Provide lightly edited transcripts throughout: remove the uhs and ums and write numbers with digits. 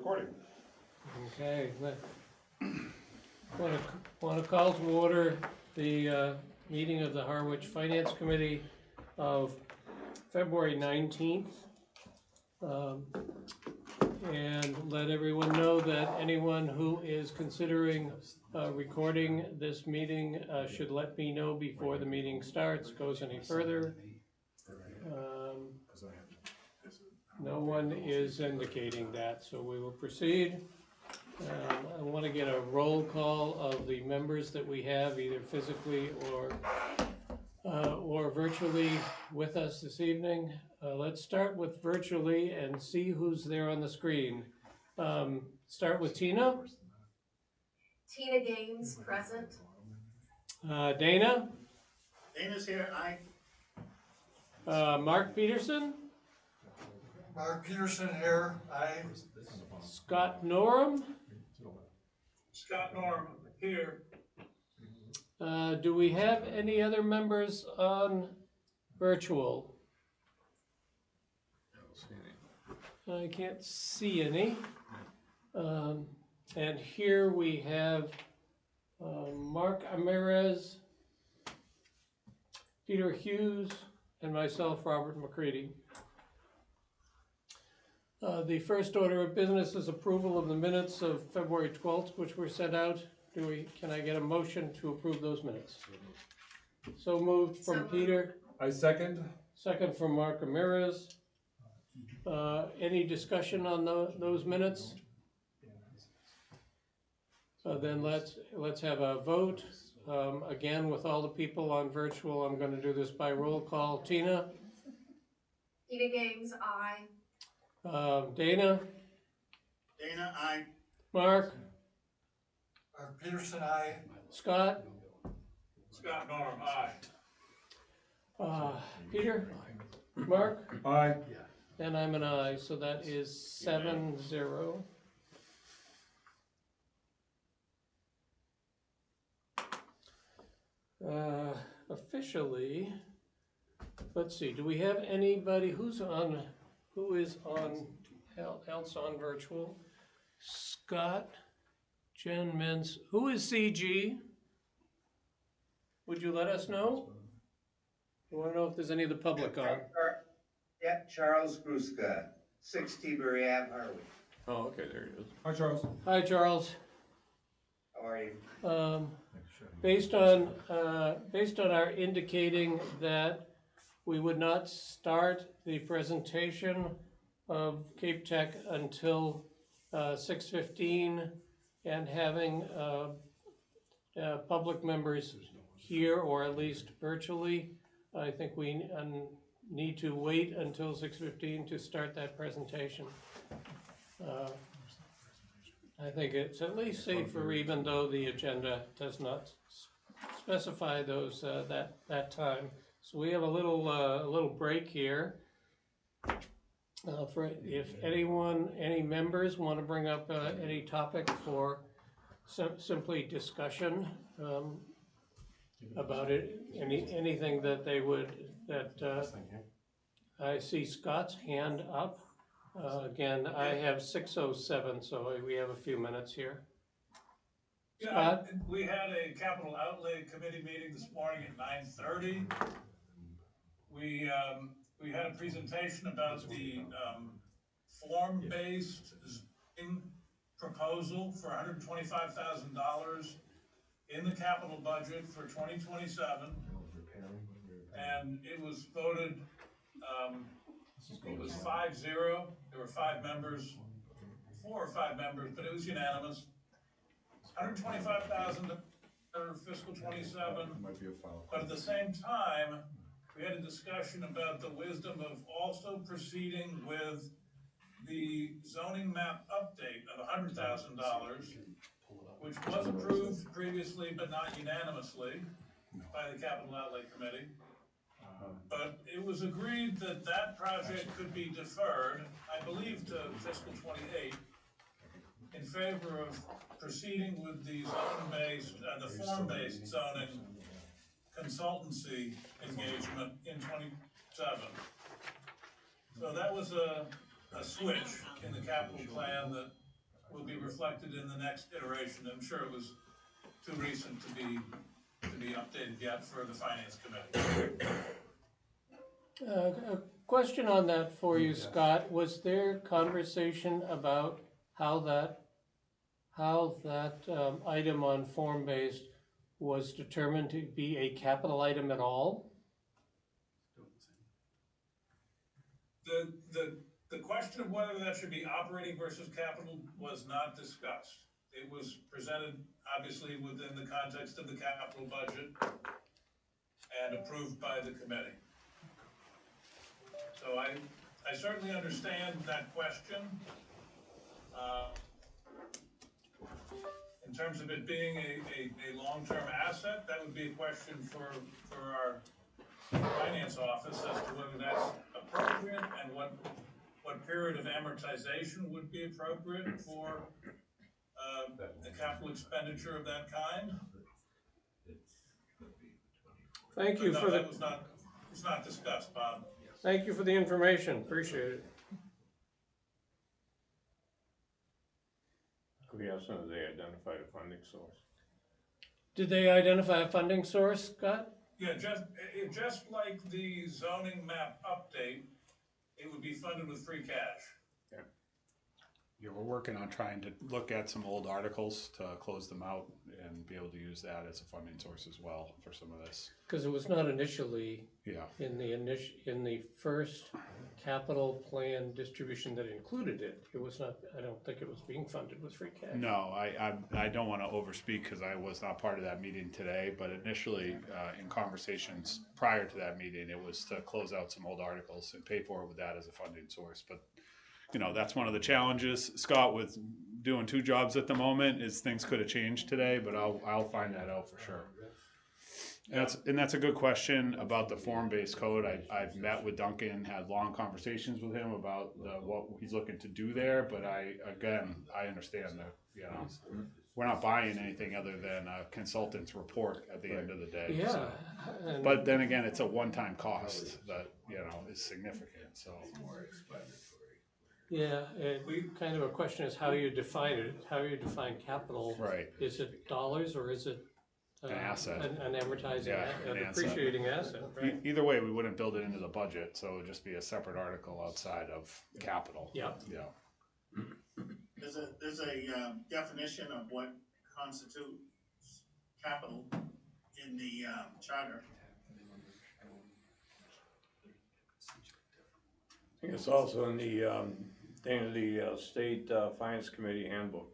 recording. Okay, want to call to order the meeting of the Harwich Finance Committee of February 19th. And let everyone know that anyone who is considering recording this meeting should let me know before the meeting goes any further. No one is indicating that, so we will proceed. I want to get a roll call of the members that we have, either physically or virtually with us this evening. Let's start with virtually and see who's there on the screen. Start with Tina. Tina Gaines, present. Dana. Dana's here, aye. Mark Peterson. Mark Peterson here, aye. Scott Norum. Scott Norm, here. Do we have any other members on virtual? I can't see any. And here we have Mark Amirez, Peter Hughes, and myself, Robert McCready. The first order of business is approval of the minutes of February 12th, which were sent out. Can I get a motion to approve those minutes? So moved from Peter. I second. Second from Mark Amirez. Any discussion on those minutes? Then let's have a vote. Again, with all the people on virtual, I'm going to do this by roll call. Tina? Tina Gaines, aye. Dana? Dana, aye. Mark? Mark Peterson, aye. Scott? Scott Norm, aye. Peter? Mark? Aye. And I'm an aye, so that is 7-0. Officially, let's see, do we have anybody who is on virtual? Scott, Jen Mintz, who is CG? Would you let us know? I want to know if there's any of the public on. Yep, Charles Gruska, 6 T-Berry Ave, Harwich. Oh, okay, there he is. Hi, Charles. Hi, Charles. How are you? Based on our indicating that we would not start the presentation of Cape Tech until 6:15, and having public members here, or at least virtually, I think we need to wait until 6:15 to start that presentation. I think it's at least safer, even though the agenda does not specify those that time. So we have a little break here. For if any members want to bring up any topic for simply discussion about it, anything that they would I see Scott's hand up. Again, I have 6:07, so we have a few minutes here. Yeah, we had a capital outlay committee meeting this morning at 9:30. We had a presentation about the form-based zoning proposal for $125,000 in the capital budget for 2027, and it was voted. It was 5-0. There were 4 or 5 members, but it was unanimous. $125,000 for fiscal 27. But at the same time, we had a discussion about the wisdom of also proceeding with the zoning map update of $100,000, which was approved previously but not unanimously by the Capital Outlay Committee. But it was agreed that that project could be deferred, I believe, to fiscal 28 in favor of proceeding with the the form-based zoning consultancy engagement in 27. So that was a switch in the capital plan that will be reflected in the next iteration. I'm sure it was too recent to be updated yet for the Finance Committee. A question on that for you, Scott. Was there conversation about how that item on form-based was determined to be a capital item at all? The question of whether that should be operating versus capital was not discussed. It was presented obviously within the context of the capital budget and approved by the committee. So I certainly understand that question. In terms of it being a long-term asset, that would be a question for our finance office as to whether that's appropriate and what period of amortization would be appropriate for a capital expenditure of that kind. Thank you But for no, the, that was not discussed, Bob. thank you for the information, appreciate it. We asked them if they identified a funding source. Did they identify a funding source, Scott? Yeah, just like the zoning map update, it would be funded with free cash. Yeah, we're working on trying to look at some old articles to close them out and be able to use that as a funding source as well for some of this. Because it was not initially Yeah. in the first capital plan distribution that included it. It was not, I don't think it was being funded with free cash. No, I don't want to overspeak because I was not part of that meeting today, but initially in conversations prior to that meeting, it was to close out some old articles and pay for it with that as a funding source. But you know, that's one of the challenges, Scott, with doing two jobs at the moment, is things could have changed today, but I'll find that out for sure. And that's a good question about the form-based code. I've met with Duncan, had long conversations with him about what he's looking to do there, but I understand that, you know, we're not buying anything other than a consultant's report at the end of the day. Yeah. So. And But then again, it's a one-time cost that, you know, is significant, so. yeah, and kind of a question is how you define it, how you define capital. Right. Is it dollars or is it? An asset. An amortizing, Yeah, an an asset. appreciating asset, right? Either way, we wouldn't build it into the budget, so it would just be a separate article outside of capital. Yeah. Yeah. There's a definition of what constitutes capital in the charter. I think it's also in the state finance committee handbook.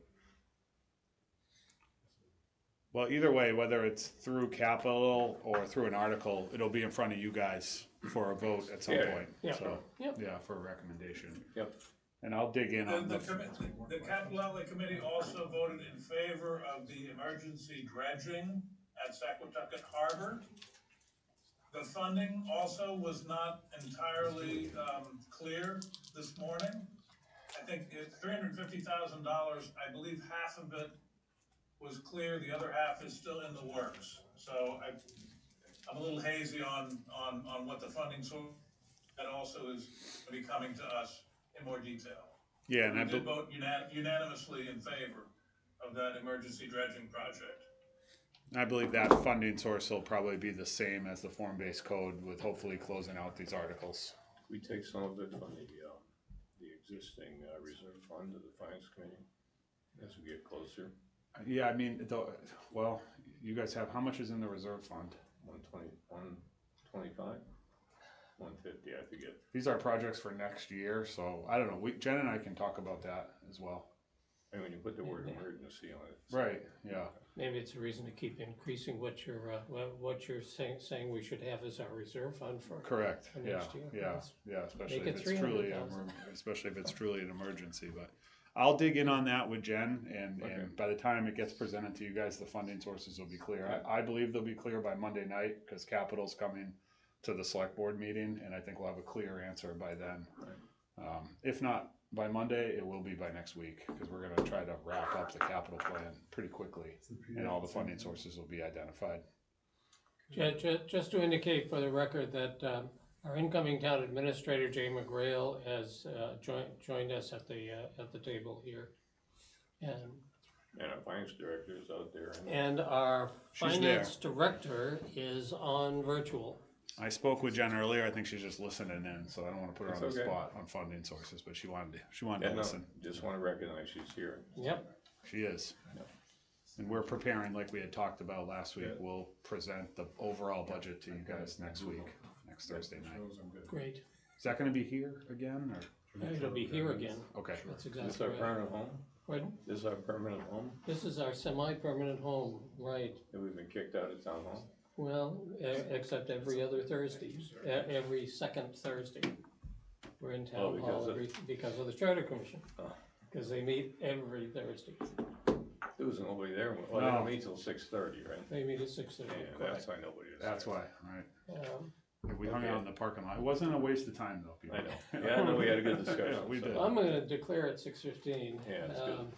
Well, either way, whether it's through capital or through an article, it'll be in front of you guys for a vote at some Yeah. point. Yeah. So, Yep. yeah, for a recommendation. Yep. And I'll dig in on The capital outlay committee also voted in favor of the emergency dredging at Saquatucket Harbor. The funding also was not entirely clear this morning. I think it's $350,000. I believe half of it was clear, the other half is still in the works. So I'm a little hazy on what the funding source, that also is going to be coming to us in more detail. Yeah, and We did vote unanimously in favor of that emergency dredging project. I believe that funding source will probably be the same as the form-based code, with hopefully closing out these articles. We take some of it from the existing reserve fund of the finance committee as we get closer. Yeah, I mean, well, you guys have, how much is in the reserve fund? 125, 150, I forget. These are projects for next year, so I don't know. Jen and I can talk about that as well. And when you put the word emergency on it. Right, yeah. Maybe it's a reason to keep increasing what you're saying we should have as our reserve fund for. Correct, For yeah, next year. yeah, especially Make if it it's truly, 300,000. especially if it's truly an emergency, but I'll dig in on that with Jen, and by the time it gets presented to you guys, the funding sources will be clear. I believe they'll be clear by Monday night, because capital's coming to the select board meeting, and I think we'll have a clear answer by then. If not by Monday, it will be by next week, because we're gonna try to wrap up the capital plan pretty quickly, and all the funding sources will be identified. Just to indicate for the record that our incoming town administrator, Jay McGrail, has joined us at the table here. And, our finance director is out there. and our She's finance director is on virtual. I spoke with Jen earlier. I think she's just listening in, so I don't want to put her on It's the okay. spot on funding sources, but she wanted Yeah, to no, listen. just wanna recognize she's here. Yep, She is. Yeah. And we're preparing, like we had talked about last week, Yeah. we'll present the overall budget to you guys next week, next Thursday night. great. Is that gonna be here again, or? It'll be here again. Okay. That's Is this exactly our right. permanent home? Pardon? This is our permanent home, This is our semi-permanent home, right? and we've been kicked out of town hall? Well, except every other Thursday, every second Thursday. We're in Oh, town hall because of the Charter Commission, Oh. because they meet every Thursday. There was nobody there, well, they No. don't meet till 6:30, right? They meet at 6:30, Yeah, that's correct. why nobody is. That's there. why, alright. Um, We hung out in the parking lot. It wasn't a waste of time though, Peter. I know, yeah, no, we had a good discussion. Yeah, we so- did. I'm gonna declare it 6:15. Yeah, that's good.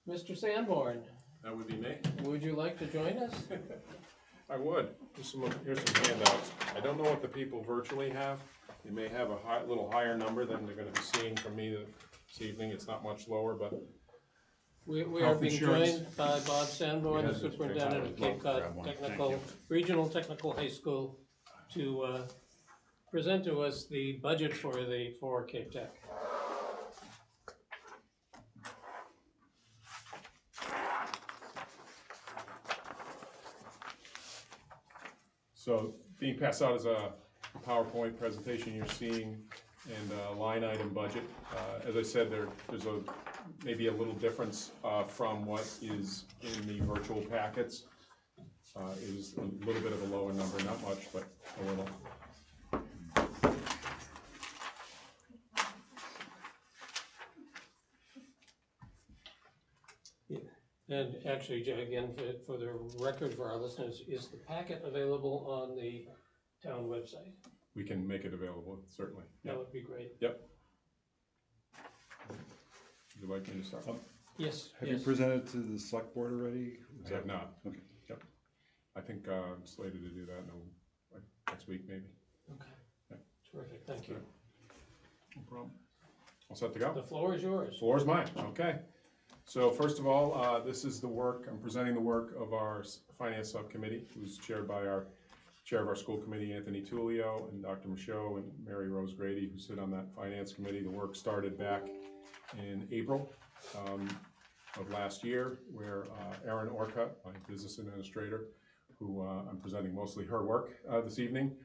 Mr. Sanborn, That would be me. would you like to join us? I would. Here's some handouts. I don't know what the people virtually have. They may have a little higher number than they're gonna be seeing from me this evening. It's not much lower, but We are Health being insurance. joined by Bob Sanborn, the Yeah, superintendent of Cape grab Cod one. Thank Technical, you. Regional Technical High School, to present to us the budget for Cape Tech. so being passed out as a PowerPoint presentation you're seeing and a line item budget. As I said, there's maybe a little difference from what is in the virtual packets. It is a little bit of a lower number, not much, but a little. And actually, again, for the record for our listeners, is the packet available on the town website? We can make it available, certainly. That would be great. Would you like me to start? Yes, Have you yes. presented to the select board already? I have not. Okay. Yep. I think I'm slated to do that next week, maybe. Okay. Yeah. Terrific, thank you. No problem. All set to go? The floor is yours. Floor is mine, okay. So first of all, this is the work, I'm presenting the work of our finance subcommittee, who's chaired by our chair of our school committee, Anthony Tullio, and Dr. Michaud and Mary Rose Grady, who sit on that finance committee. The work started back in April of last year, where Erin Orcutt, my business administrator, who I'm presenting mostly her work this evening,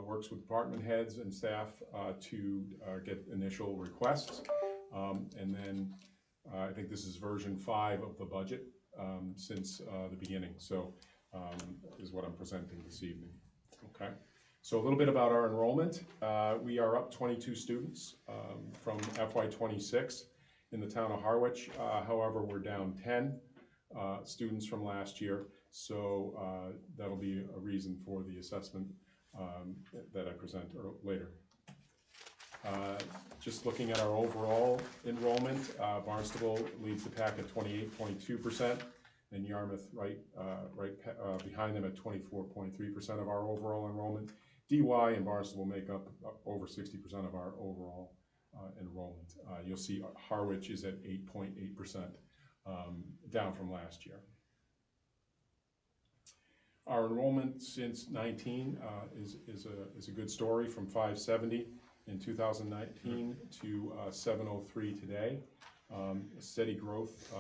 works with department heads and staff to get initial requests. And then I think this is version 5 of the budget since the beginning. So is what I'm presenting this evening. Okay. So a little bit about our enrollment. We are up 22 students from FY26 in the town of Harwich. However, we're down 10 students from last year. So that'll be a reason for the assessment that I present later. Just looking at our overall enrollment, Barnstable leads the pack at 28.2%, and Yarmouth right behind them at 24.3% of our overall enrollment. DY and Barnstable make up over 60% of our overall enrollment. You'll see Harwich is at 8.8%, down from last year. Our enrollment since 19 is a good story, from 570 in 2019 to 703 today. A steady growth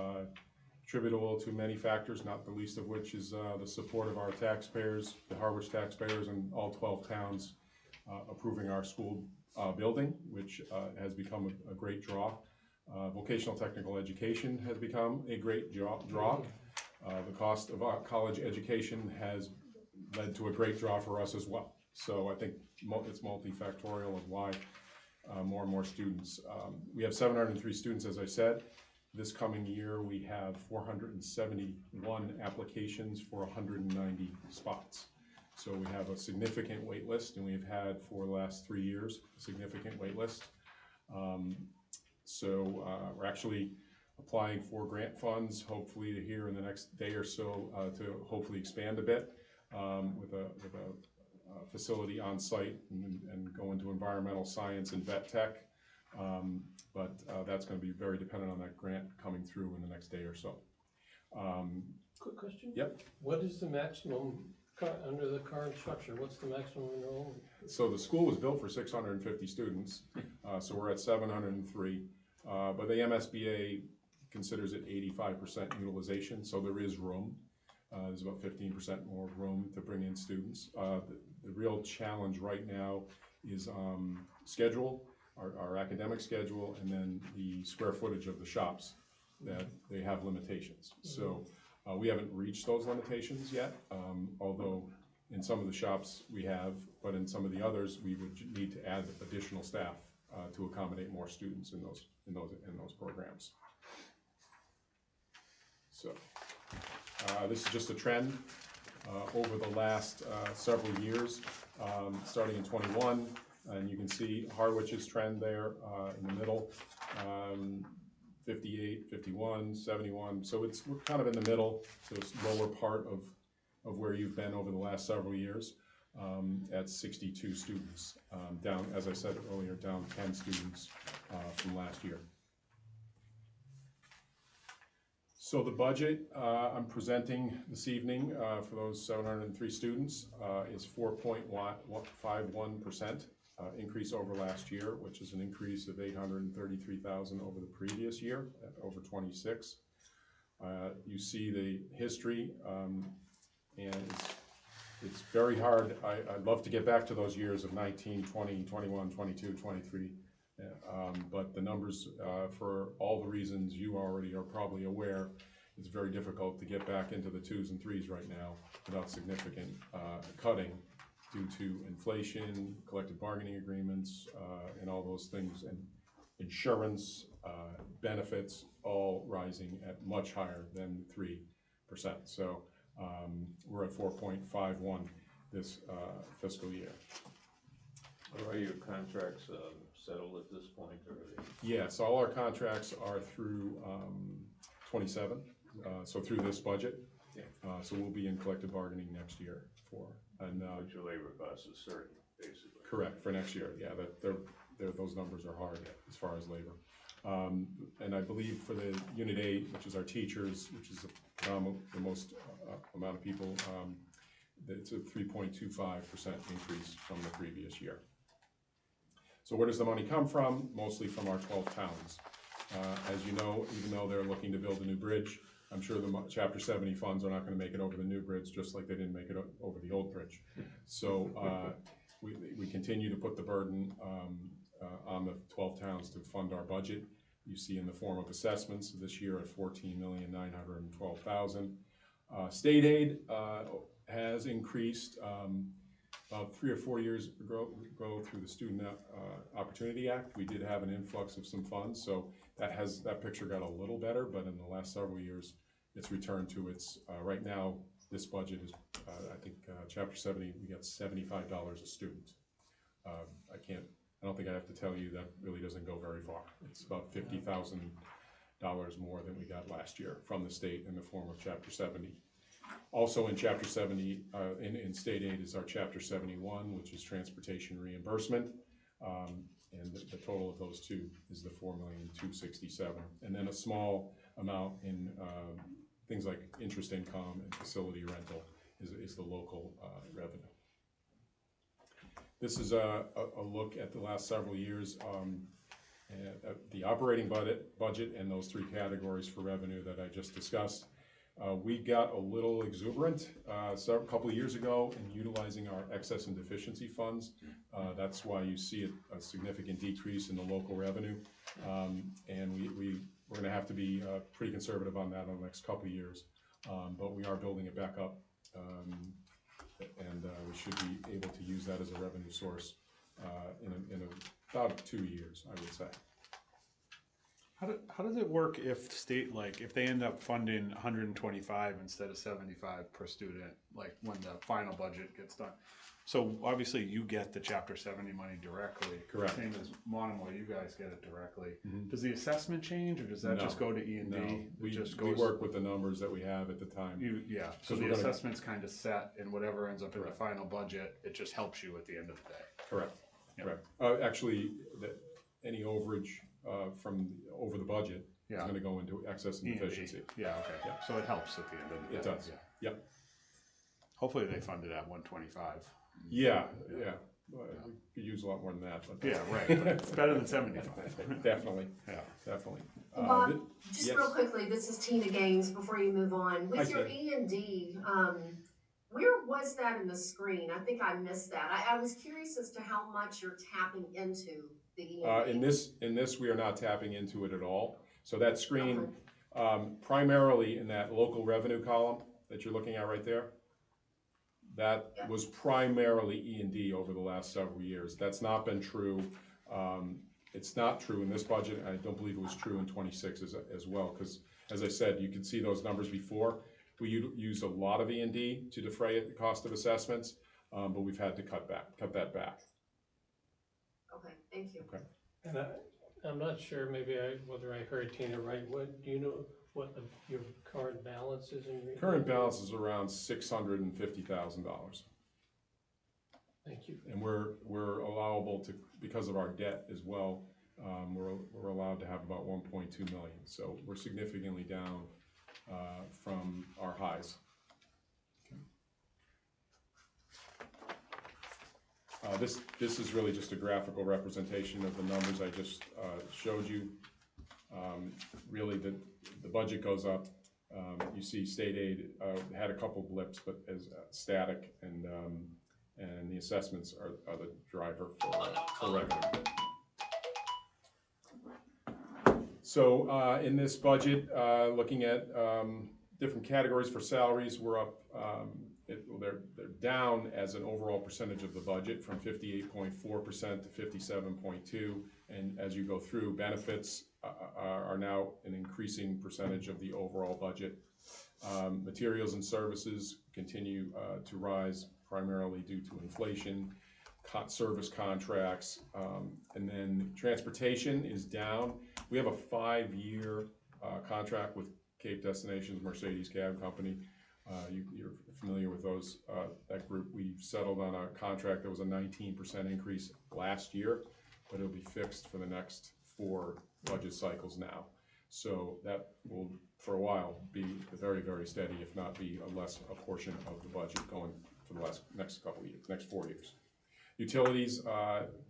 attributable to many factors, not the least of which is the support of our taxpayers, the Harwich taxpayers, and all 12 towns approving our school building, which has become a great draw. Vocational technical education has become a great draw. The cost of our college education has led to a great draw for us as well. So I think it's multifactorial of why more and more students. We have 703 students, as I said. This coming year, we have 471 applications for 190 spots. So we have a significant wait list, and we've had for the last 3 years, a significant wait list. We're actually applying for grant funds, hopefully here in the next day or so, to hopefully expand a bit with a facility on site and go into environmental science and vet tech. but that's going to be very dependent on that grant coming through in the next day or so. Quick question? Yep. What is the maximum, under the current structure, what's the maximum enrollment? So the school was built for 650 students, so we're at 703. But the MSBA considers it 85% utilization, so there is room. There's about 15% more room to bring in students. The real challenge right now is schedule, our academic schedule, and then the square footage of the shops, that they have limitations. So we haven't reached those limitations yet, although in some of the shops we have, but in some of the others we would need to add additional staff to accommodate more students in those programs. So this is just a trend over the last several years, starting in 21, and you can see Harwich's trend there in the middle. 58, 51, 71, so we're kind of in the middle, so it's lower part of where you've been over the last several years, at 62 students, down, as I said earlier, down 10 students from last year. So the budget I'm presenting this evening for those 703 students is 4.51%. Increase over last year, which is an increase of $833,000 over the previous year, at over 26. You see the history, and it's very hard. I'd love to get back to those years of 19, 20, 21, 22, 23, but the numbers, for all the reasons you already are probably aware, it's very difficult to get back into the 2s and 3s right now without significant cutting, due to inflation, collective bargaining agreements, and all those things, and insurance, benefits, all rising at much higher than 3%. So we're at 4.51 this fiscal year. Are your contracts settled at this point, or are they? Yes, all our contracts are through 27, so through this budget. Yeah. So we'll be in collective bargaining next year for. And but your labor cost is certain, basically. Correct, for next year, yeah, those numbers are hard as far as labor. And I believe for the Unit 8, which is our teachers, which is the most amount of people, it's a 3.25% increase from the previous year. So where does the money come from? Mostly from our 12 towns. As you know, even though they're looking to build a new bridge, I'm sure the Chapter 70 funds are not going to make it over the new bridge, just like they didn't make it over the old bridge. So we continue to put the burden on the 12 towns to fund our budget. You see in the form of assessments this year at $14,912,000. State aid has increased about 3 or 4 years ago through the Student Opportunity Act. We did have an influx of some funds, so that picture got a little better, but in the last several years, it's returned to its, right now, this budget is, I think, Chapter 70, we got $75 a student. I don't think I have to tell you that really doesn't go very far. It's about $50,000 more than we got last year from the state in the form of Chapter 70. Also in Chapter 70, in state aid is our Chapter 71, which is transportation reimbursement. And the total of those two is the $4,267,000. And then a small amount in things like interest income and facility rental is the local revenue. This is a look at the last several years, at the operating budget and those 3 categories for revenue that I just discussed. We got a little exuberant a couple of years ago in utilizing our excess and deficiency funds. That's why you see a significant decrease in the local revenue. And we're going to have to be pretty conservative on that in the next couple of years. But we are building it back up, and we should be able to use that as a revenue source in about 2 years, I would say. How does it work if if they end up funding 125 instead of 75 per student, like when the final budget gets done? So obviously you get the Chapter 70 money directly. Correct. Same as Monomoy, you guys get it directly. Mm-hmm. Does the assessment change, or does that just go to E&D? No, we work with the numbers that we have at the time. So the assessment's kind of set, and whatever ends up in the final budget, it just helps you at the end of the day. Correct. Yep. Correct. Actually, any overage from over the budget is Yeah. gonna go into excess and E&D. deficiency. Yeah, okay, Yeah. so it helps at the end of the day. It does, Yeah. yep. Hopefully they fund it at 125. Yeah. We could use a lot more than that, but. Yeah, right, but it's better than 75. Definitely, Yeah. definitely. Bob, just yes. real quickly, this is Tina Gaines, before you move on. Hi, With your Tina. E&D, where was that in the screen? I think I missed that. I was curious as to how much you're tapping into the E&D. In this, we are not tapping into it at all. So that screen, primarily in that local revenue column that you're looking at right there, that was primarily E&D over the last several years. That's not been true. It's not true in this budget. I don't believe it was true in 26 as well, because as I said, you can see those numbers before. We used a lot of E&D to defray the cost of assessments, but we've had to cut that back. Okay, thank you. Okay. And I'm not sure, maybe whether I heard Tina right. Do you know what your current balance is in your? Current balance is around $650,000. Thank you. And we're allowable to, because of our debt as well, we're allowed to have about 1.2 million. So we're significantly down from our highs. Okay. This is really just a graphical representation of the numbers I just showed you. Really, the budget goes up. You see state aid had a couple blips, but as static, and the assessments are the driver for revenue. So in this budget, looking at different categories for salaries, we're up. They're down as an overall percentage of the budget from 58.4% to 57.2%. And as you go through, benefits are now an increasing percentage of the overall budget. Materials and services continue to rise primarily due to inflation, service contracts, and then transportation is down. We have a 5-year contract with Cape Destinations Mercedes Cab Company. You're familiar with those, that group. We settled on a contract that was a 19% increase last year, but it'll be fixed for the next 4 budget cycles now. So that will, for a while, be very, very steady, if not be a portion of the budget going for the next couple of years, next 4 years. Utilities,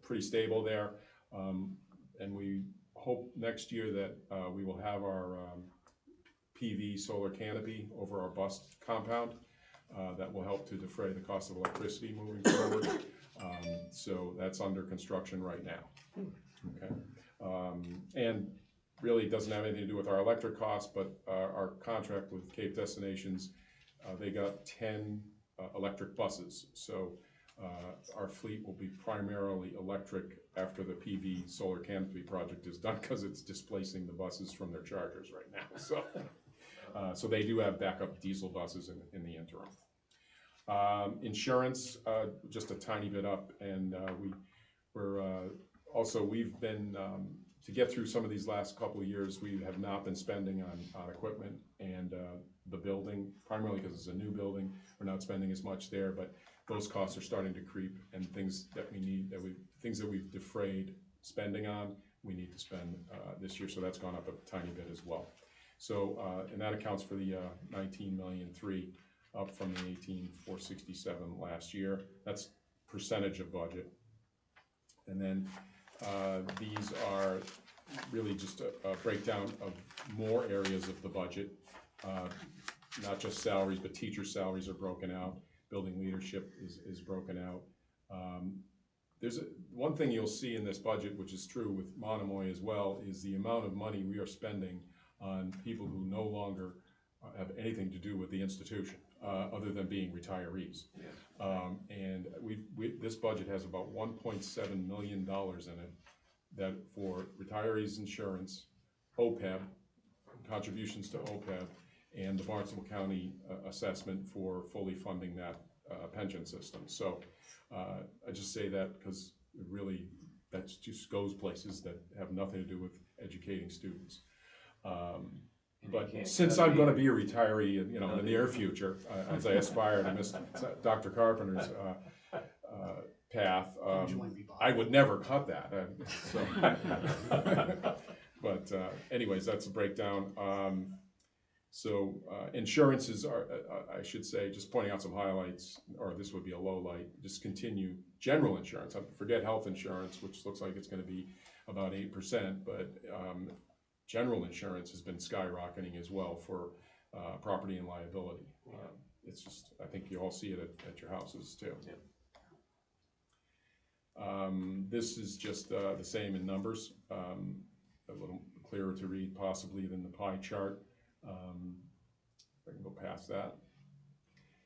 pretty stable there, and we hope next year that we will have our PV solar canopy over our bus compound. That will help to defray the cost of electricity moving forward. So that's under construction right now. Okay, and really doesn't have anything to do with our electric costs, but our contract with Cape Destinations, they got 10 electric buses. So our fleet will be primarily electric after the PV solar canopy project is done, because it's displacing the buses from their chargers right now. So, so they do have backup diesel buses in the interim. Insurance, just a tiny bit up, and we've been to get through some of these last couple of years, we have not been spending on equipment and the building, primarily because it's a new building. We're not spending as much there, but those costs are starting to creep, and things that we need, things that we've defrayed spending on, we need to spend this year. So that's gone up a tiny bit as well. So and that accounts for the 19,000,003, up from the 18,467 last year. That's percentage of budget. And then these are really just a breakdown of more areas of the budget, not just salaries, but teacher salaries are broken out. Building leadership is broken out. There's one thing you'll see in this budget, which is true with Monomoy as well, is the amount of money we are spending on people who no longer have anything to do with the institution, other than being retirees. And this budget has about $1.7 million in it that for retirees insurance, OPEB, contributions to OPEB, and the Barnstable County assessment for fully funding that pension system. So I just say that because really that just goes places that have nothing to do with educating students. But since I'm going to be a retiree, in the near future, as I aspire to miss Dr. Carpenter's path, I would never cut that, so. But anyways, that's a breakdown. Insurances are, I should say, just pointing out some highlights, or this would be a low light, just continue general insurance. Forget health insurance, which looks like it's gonna be about 8%, but general insurance has been skyrocketing as well for property and liability. It's just, I think you all see it at your houses too. Yeah. This is just the same in numbers, a little clearer to read possibly than the pie chart. If I can go past that.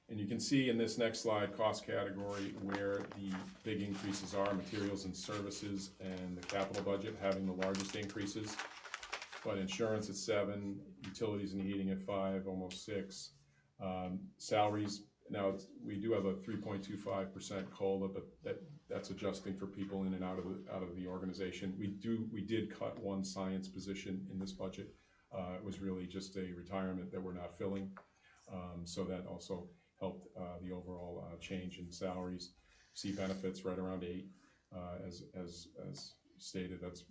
And you can see in this next slide, cost category, where the big increases are, materials and services and the capital budget having the largest increases. But insurance at 7, utilities and heating at 5, almost 6. Salaries, now we do have a 3.25% COLA, but that's adjusting for people in and out of the organization. We did cut one science position in this budget. It was really just a retirement that we're not filling. So that also helped the overall change in salaries. See benefits right around 8, as stated. That's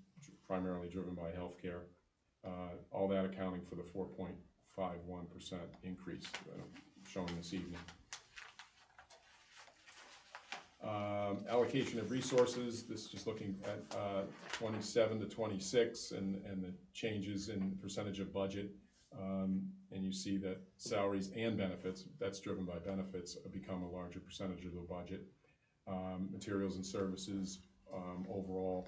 primarily driven by healthcare. All that accounting for the 4.51% increase shown this evening. Allocation of resources, this is just looking at 27 to 26 and the changes in percentage of budget. And you see that salaries and benefits, that's driven by benefits, become a larger percentage of the budget. Materials and services, overall,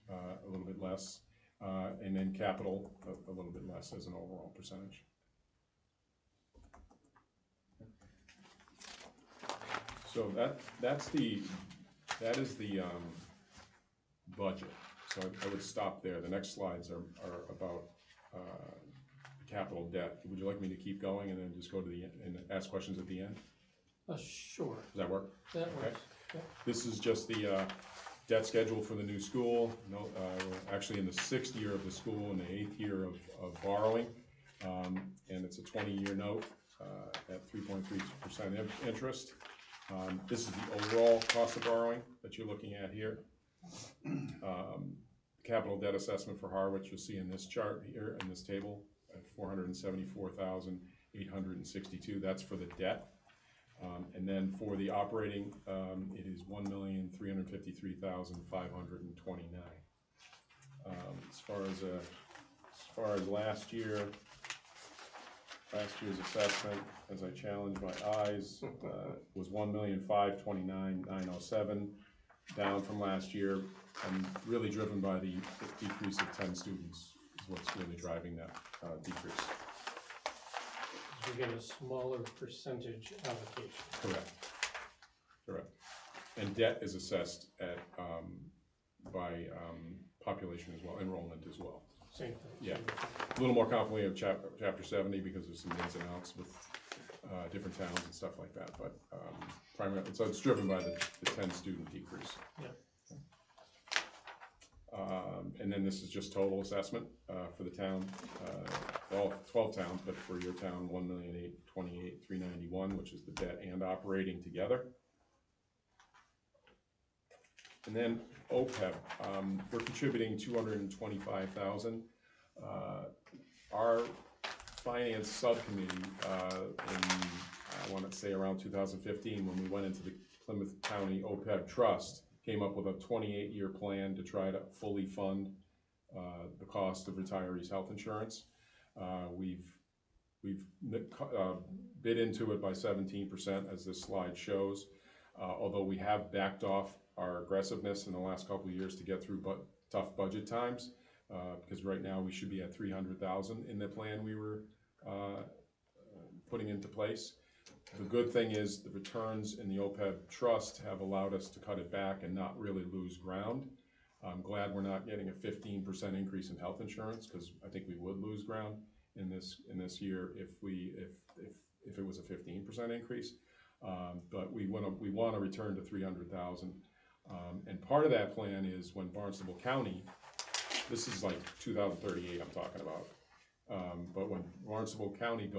a little bit less. And then capital, a little bit less as an overall percentage. So that is the budget. So I would stop there. The next slides are about capital debt. Would you like me to keep going and then just go to the end and ask questions at the end? Sure. Does that work? That Okay. works. Yeah. This is just the debt schedule for the new school. We're actually in the 6th year of the school and the 8th year of borrowing. And it's a 20-year note at 3.3% interest. This is the overall cost of borrowing that you're looking at here. Capital debt assessment for Harwich, you'll see in this chart here, in this table, at $474,862. That's for the debt. And then for the operating, it is $1,353,529. As far as last year's assessment, as I challenge my eyes, was $1,529,907, down from last year, and really driven by the decrease of 10 students is what's really driving that decrease. You get a smaller percentage allocation. Correct. And debt is assessed at by population as well, enrollment as well. Same thing. Yeah, a little more complicated of chapter 70 because there's some ins and outs with different towns and stuff like that. But primarily, so it's driven by the 10 student decrease. Yeah. And then this is just total assessment for the town, all 12 towns, but for your town, $1,828,391, which is the debt and operating together. And then OPEB, we're contributing $225,000. Our finance subcommittee, in I want to say around 2015, when we went into the Plymouth County OPEB Trust, came up with a 28-year plan to try to fully fund the cost of retirees' health insurance. We've bid into it by 17%, as this slide shows, although we have backed off our aggressiveness in the last couple of years to get through tough budget times, because right now we should be at $300,000 in the plan we were putting into place. The good thing is the returns in the OPEB trust have allowed us to cut it back and not really lose ground. I'm glad we're not getting a 15% increase in health insurance, because I think we would lose ground in this year if it was a 15% increase. But we want to return to $300,000. And part of that plan is when Barnstable County, this is like 2038 I'm talking about, but when Barnstable County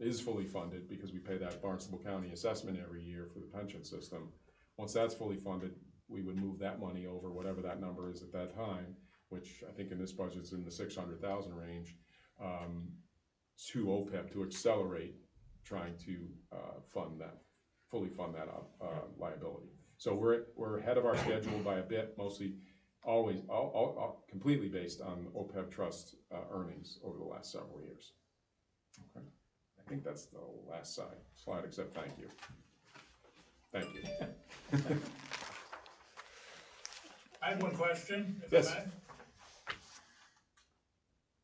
is fully funded, because we pay that Barnstable County assessment every year for the pension system, once that's fully funded, we would move that money over, whatever that number is at that time, which I think in this budget's in the 600,000 range, to OPEB to accelerate trying to fully fund that liability. So we're ahead of our schedule by a bit, mostly always all completely based on OPEB trust earnings over the last several years. Okay, I think that's the last slide, except thank you. Thank you. I have one question, if Yes. I may.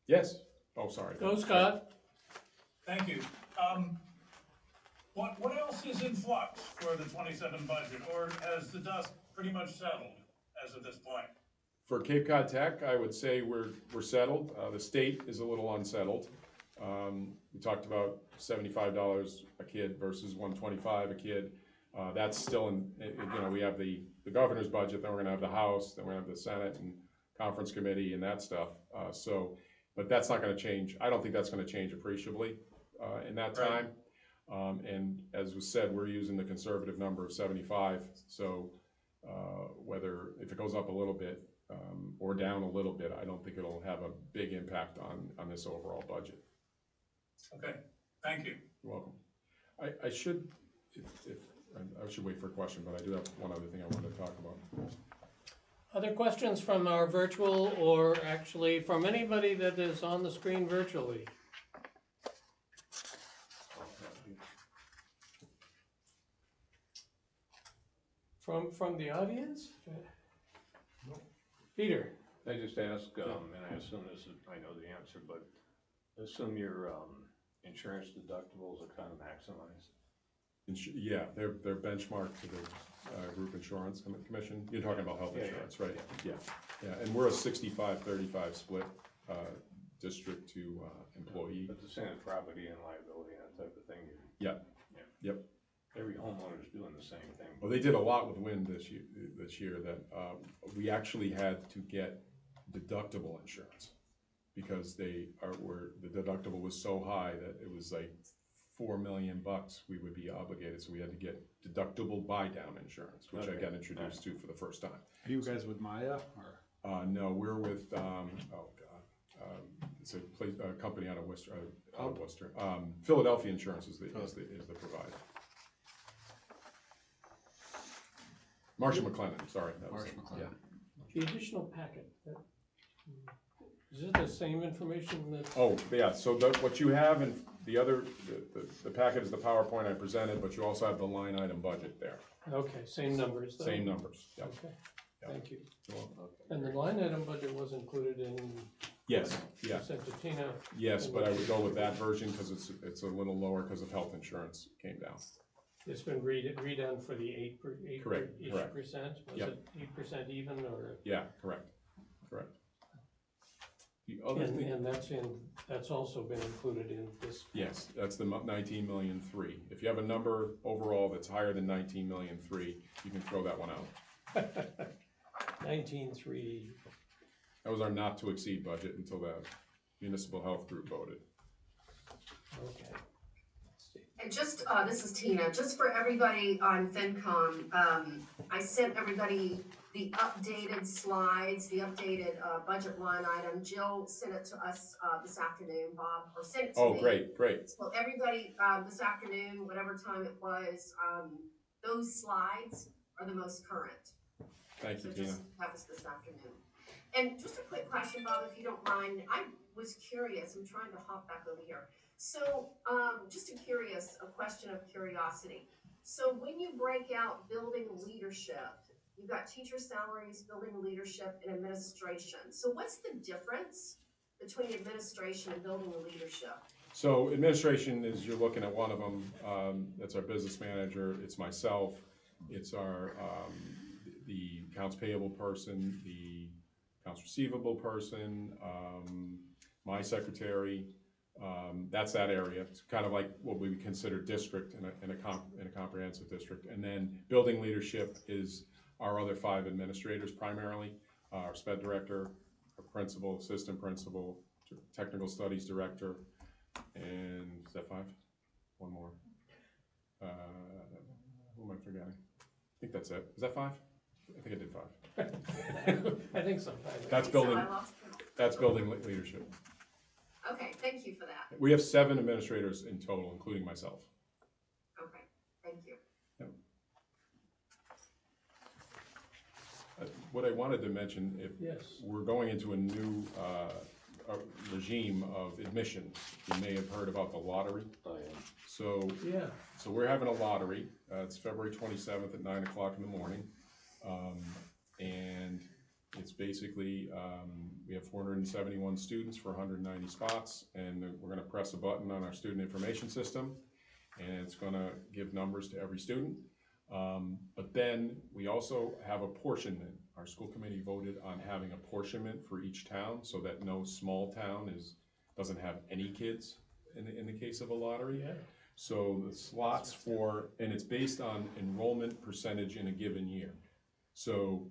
Yes. Oh, sorry. Go, Scott. Thank you. What else is in flux for the 27 budget, or has the dust pretty much settled as of this point? For Cape Cod Tech, I would say we're settled. The state is a little unsettled. We talked about $75 a kid versus $125 a kid. That's still in, you know, we have the governor's budget, then we're gonna have the House, then we're gonna have the Senate and Conference Committee and that stuff. But that's not gonna change. I don't think that's gonna change appreciably in that time. And as was said, we're using the conservative number of 75. So if it goes up a little bit or down a little bit, I don't think it'll have a big impact on this overall budget. Okay, thank you. You're welcome. I should wait for a question, but I do have one other thing I wanted to talk about. Other questions from our virtual, or actually from anybody that is on the screen virtually? From the audience? Peter? I just ask, and I assume I know the answer, but assume your insurance deductibles are kind of maximized. Yeah, they're benchmarked to the group insurance commission. You're talking about health insurance, right? Yeah, and we're a 65-35 split district to employee. But the same as property and liability and that type of thing. Yep. Every homeowner's doing the same thing. Well, they did a lot with wind this year that we actually had to get deductible insurance because the deductible was so high that it was like $4 million we would be obligated, so we had to get deductible buy-down insurance, which I got introduced to for the first time. Are you guys with Maya or? No, we're with it's a company out of Worcester. Philadelphia Insurance is the provider. Marshall McLennan, sorry. Marshall McLennan. The additional packet, is it the same information that? Oh, yeah, so what you have in the packet is the PowerPoint I presented, but you also have the line item budget there. Okay, same numbers though? Same numbers, yeah. Okay, thank you. You're welcome. And the line item budget was included in? Yes, yeah. Sent to Tina? Yes, but I would go with that version because it's a little lower because of health insurance came down. It's been redone for the 8%? Correct. Was it 8% even, or? Yeah, correct. The other thing. And that's also been included in this? Yes, that's the 19.3 million. If you have a number overall that's higher than 19.3 million, you can throw that one out. 19.3. That was our not to exceed budget until the municipal health group voted. Okay. And just, this is Tina, just for everybody on FinCom, I sent everybody the updated slides, the updated budget line item. Jill sent it to us this afternoon, Bob, or sent it to me. Oh, great. So everybody, this afternoon, whatever time it was, those slides are the most current. Thank you, So Tina. that was this afternoon. And just a quick question, Bob, if you don't mind, I was curious, I'm trying to hop back over here. So, just a question of curiosity. So when you break out building leadership, you've got teacher salaries, building leadership, and administration. So what's the difference between administration and building leadership? So administration is, you're looking at one of them, that's our business manager, it's myself, it's our, the accounts payable person, the accounts receivable person, my secretary, that's that area. It's kind of like what we would consider district in a comprehensive district. And then building leadership is our other 5 administrators primarily, our SPED director, our principal, assistant principal, technical studies director, and is that 5? One more. Who am I forgetting? I think that's it. Is that 5? I think I did 5. I think so. That's So building, I lost count. that's building leadership. Okay, thank you for that. We have 7 administrators in total, including myself. Okay, thank you. What I wanted to mention, if Yes. we're going into a new regime of admissions, you may have heard about the lottery. I am. So Yeah. So we're having a lottery, it's February 27th at 9 o'clock in the morning. And it's basically, we have 471 students for 190 spots, and we're gonna press a button on our student information system, and it's gonna give numbers to every student. But then we also have apportionment. Our school committee voted on having apportionment for each town, so that no small town doesn't have any kids in the case of a lottery. Yeah. So the slots and it's based on enrollment percentage in a given year. So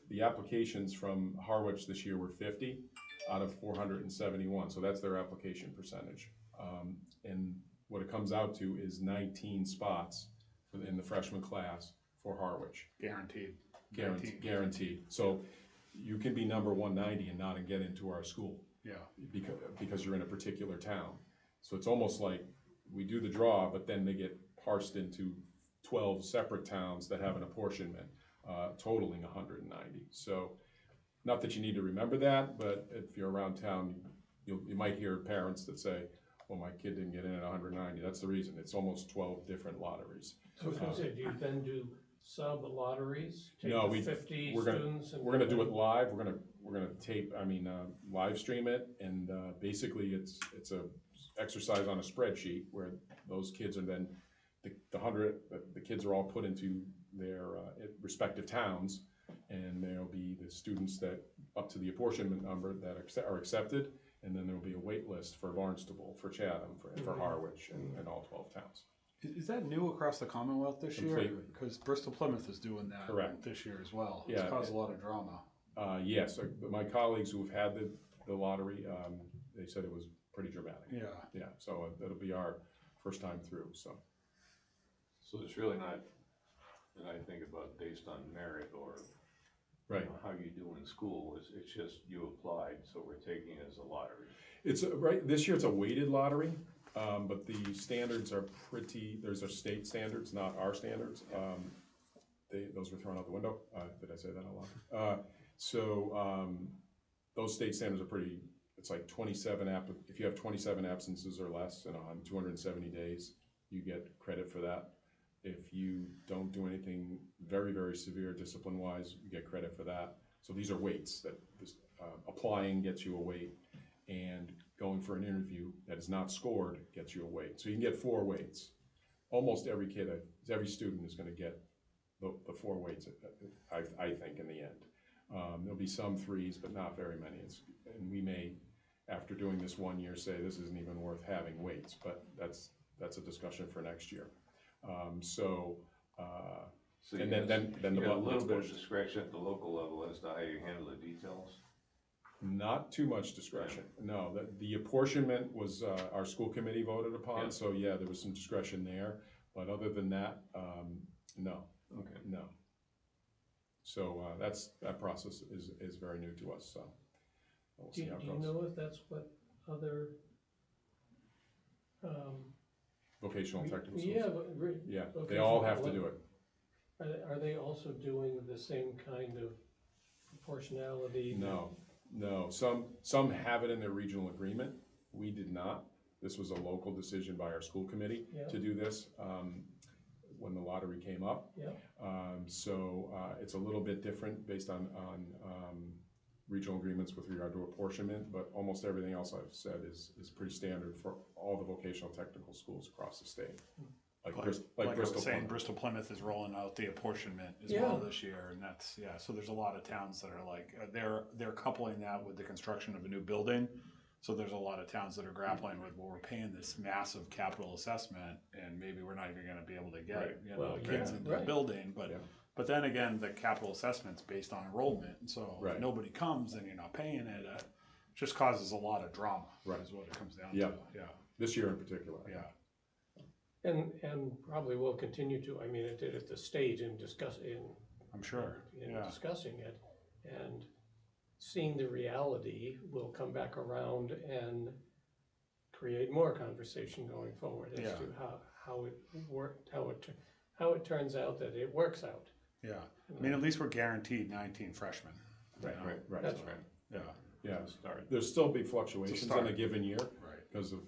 the applications from Harwich this year were 50 out of 471, so that's their application percentage. And what it comes out to is 19 spots in the freshman class for Harwich. Guaranteed. Guaranteed. So you can be number 190 and not get into our school. Yeah. Because you're in a particular town. So it's almost like we do the draw, but then they get parsed into 12 separate towns that have an apportionment, totaling 190. So, not that you need to remember that, but if you're around town, you might hear parents that say, well, my kid didn't get in at 190. That's the reason. It's almost 12 different lotteries. So I was gonna say, do you then do sub-lotteries? No, Take the 50 we're gonna- students and We're gonna do it live. We're gonna live stream it, and basically it's a exercise on a spreadsheet where those kids are then the kids are all put into their respective towns, and there'll be the students that up to the apportionment number that are accepted, and then there'll be a wait list for Barnstable, for Chatham, for Harwich, and all 12 towns. Is that new across the Commonwealth this year? Completely. Because Bristol Plymouth is doing that Correct. this year as well. Yeah. It's caused a lot of drama. Yes, my colleagues who've had the lottery, they said it was pretty dramatic. Yeah. Yeah, so that'll be our first time through, so. So it's really not, that I think about based on merit or Right. how you do in school, it's just you applied, so we're taking it as a lottery. It's, right, this year it's a weighted lottery, but the standards are those are state standards, not our standards. Those were thrown out the window, did I say that out loud? Those state standards are it's like 27 if you have 27 absences or less in 270 days, you get credit for that. If you don't do anything very, very severe discipline-wise, you get credit for that. So these are weights that applying gets you a weight, and going for an interview that is not scored gets you a weight. So you can get 4 weights. Almost every student is going to get the 4 weights, I think, in the end. There'll be some 3s, but not very many. And we may, after doing this 1 year, say this isn't even worth having weights, but that's a discussion for next year. So and then the you have a button little gets bit of pushed. discretion at the local level as to how you handle the details. Not too much discretion, no. The apportionment was, our school committee voted upon, Yeah. so yeah, there was some discretion there. But other than that, no. Okay. No. So that process is very new to us, so we'll Do see how it you goes. know if that's what other, Vocational technical schools. yeah, but, Yeah, they vocational all have to do it. Are they also doing the same kind of proportionality? No. Some have it in their regional agreement. We did not. This was a local decision by our school committee to do this when the lottery came up. Yeah. So it's a little bit different based on regional agreements with regard to apportionment, but almost everything else I've said is pretty standard for all the vocational technical schools across the state. Like I Bristol was saying, Plymouth. Bristol Plymouth is rolling out the apportionment as Yeah. well this year, and that's, so there's a lot of towns that are like, they're coupling that with the construction of a new building. So there's a lot of towns that are grappling with, well, we're paying this massive capital assessment, and maybe we're not even gonna be able to get, Right. kids into the building, but. Yeah. But then again, the capital assessment's based on enrollment, and so Right. if nobody comes and you're not paying it, it just causes a lot of drama, Right. is what it comes down Yeah. to, This year in particular. yeah. And probably will continue to, I mean, it did at the state in I'm sure, and yeah. discussing it, and seeing the reality will come back around and create more conversation going forward as Yeah. to how it worked, how it turns out that it works out. Yeah, I mean, at least we're guaranteed 19 freshmen. you know? Right. That's right. Yeah, Yeah, there'll still be fluctuations in a start. given year right. because of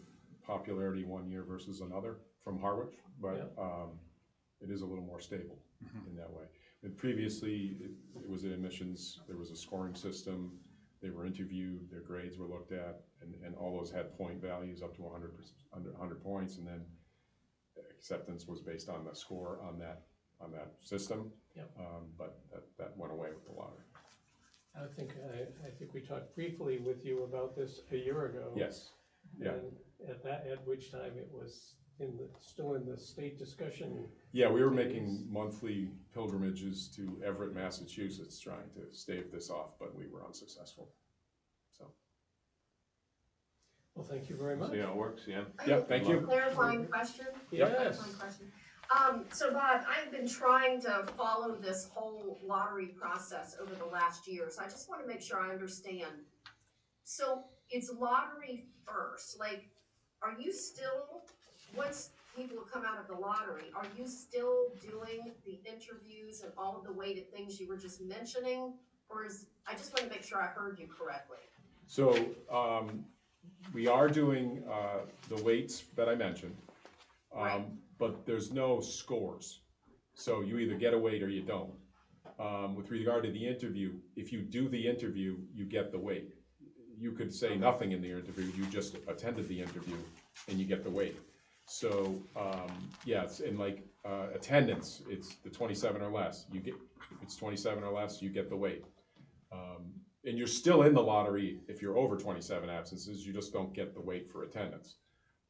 popularity one year versus another from Harwich, but it is a little more stable in that way. And previously, it was in admissions, there was a scoring system, they were interviewed, their grades were looked at, and all those had point values up to 100 points, and then acceptance was based on the score on that system. Yep. But that went away with the lottery. I think we talked briefly with you about this a year ago. Yes, yeah. And at which time it was still in the state discussion. Yeah, we were making monthly pilgrimages to Everett, Massachusetts, trying to stave this off, but we were unsuccessful. So. Well, thank you very much. See how it works, yeah? Yep, thank you. Clarifying question? Yes. Clarifying question. So Bob, I've been trying to follow this whole lottery process over the last year, so I just wanna make sure I understand. So it's lottery first, like, are you still, once people have come out of the lottery, are you still doing the interviews and all of the weighted things you were just mentioning? Or I just wanna make sure I heard you correctly. So, we are doing, the weights that I mentioned. Right. But there's no scores. So you either get a weight or you don't. With regard to the interview, if you do the interview, you get the weight. You could say nothing in the interview, you just attended the interview and you get the weight. So, yeah, it's in like, attendance, it's the 27 or less. If it's 27 or less, you get the weight. And you're still in the lottery if you're over 27 absences, you just don't get the weight for attendance.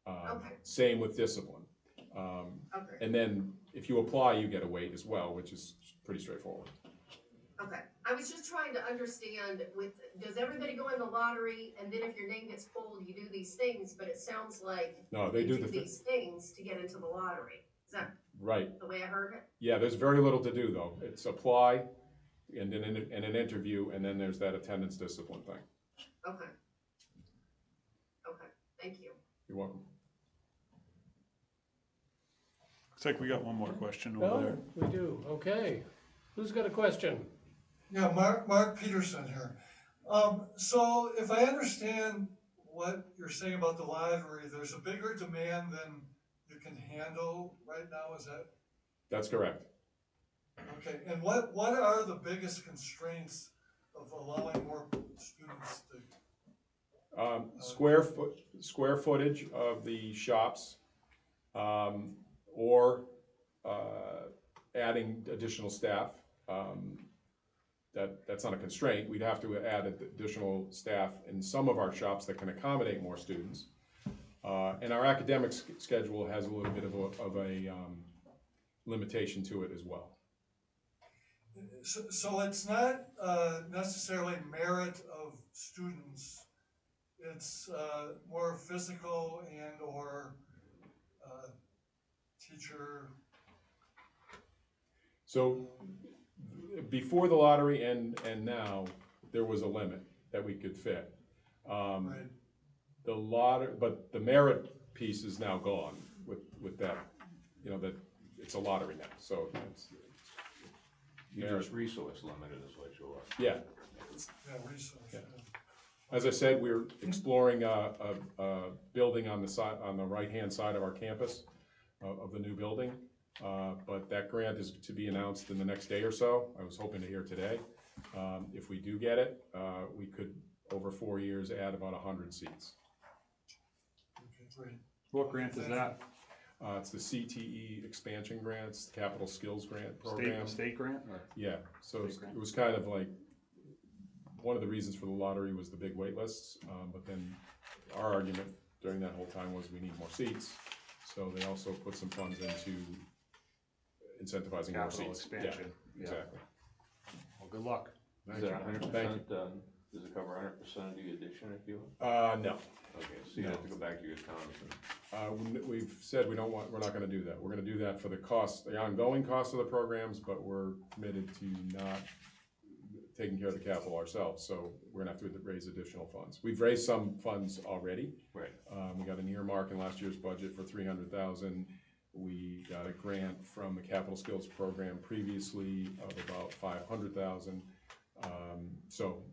Okay. Same with discipline. Okay. And then if you apply, you get a weight as well, which is pretty straightforward. Okay, I was just trying to understand does everybody go in the lottery and then if your name gets pulled, you do these things, but it sounds like No, they you do these things to get into the lottery. Is that right. the way I heard it? Yeah, there's very little to do though. It's apply and then an interview, and then there's that attendance discipline thing. Okay. Okay, thank you. You're welcome. Looks like we got one more question over there. Oh, we do, okay. Who's got a question? Yeah, Mark Peterson here. So if I understand what you're saying about the lottery, there's a bigger demand than you can handle right now, is that? That's correct. Okay, and what are the biggest constraints of allowing more students to? Square footage of the shops, or adding additional staff. That's not a constraint. We'd have to add additional staff in some of our shops that can accommodate more students. And our academic schedule has a little bit of a limitation to it as well. So it's not necessarily merit of students, it's more physical and or teacher. So before the lottery and now, there was a limit that we could fit. Right. But the merit piece is now gone with that, that it's a lottery now, so it's. You're just resource limited is what you are. Yeah. Yeah, resource. Yeah. As I said, we're exploring a building on the right-hand side of our campus of the new building. But that grant is to be announced in the next day or so. I was hoping to hear today. If we do get it, we could, over 4 years, add about 100 seats. Okay, great. What grant is that? It's the CTE expansion grants, Capital Skills Grant Program. State grant? Or? Yeah, so State grant. it was kind of like, one of the reasons for the lottery was the big wait lists, but then our argument during that whole time was we need more seats. So they also put some funds into incentivizing more Capital seats. expansion. Yeah, exactly. Well, good luck. Is that 100%, Thank you. does it cover 100% of the addition if you will? No. Okay, so you have to go back to your towns We've said we're not gonna do that. We're gonna do that for the cost, the ongoing cost of the programs, but we're committed to not taking care of the capital ourselves, so we're gonna have to raise additional funds. We've raised some funds already. Right. We got an earmark in last year's budget for $300,000. We got a grant from the Capital Skills Program previously of about $500,000. So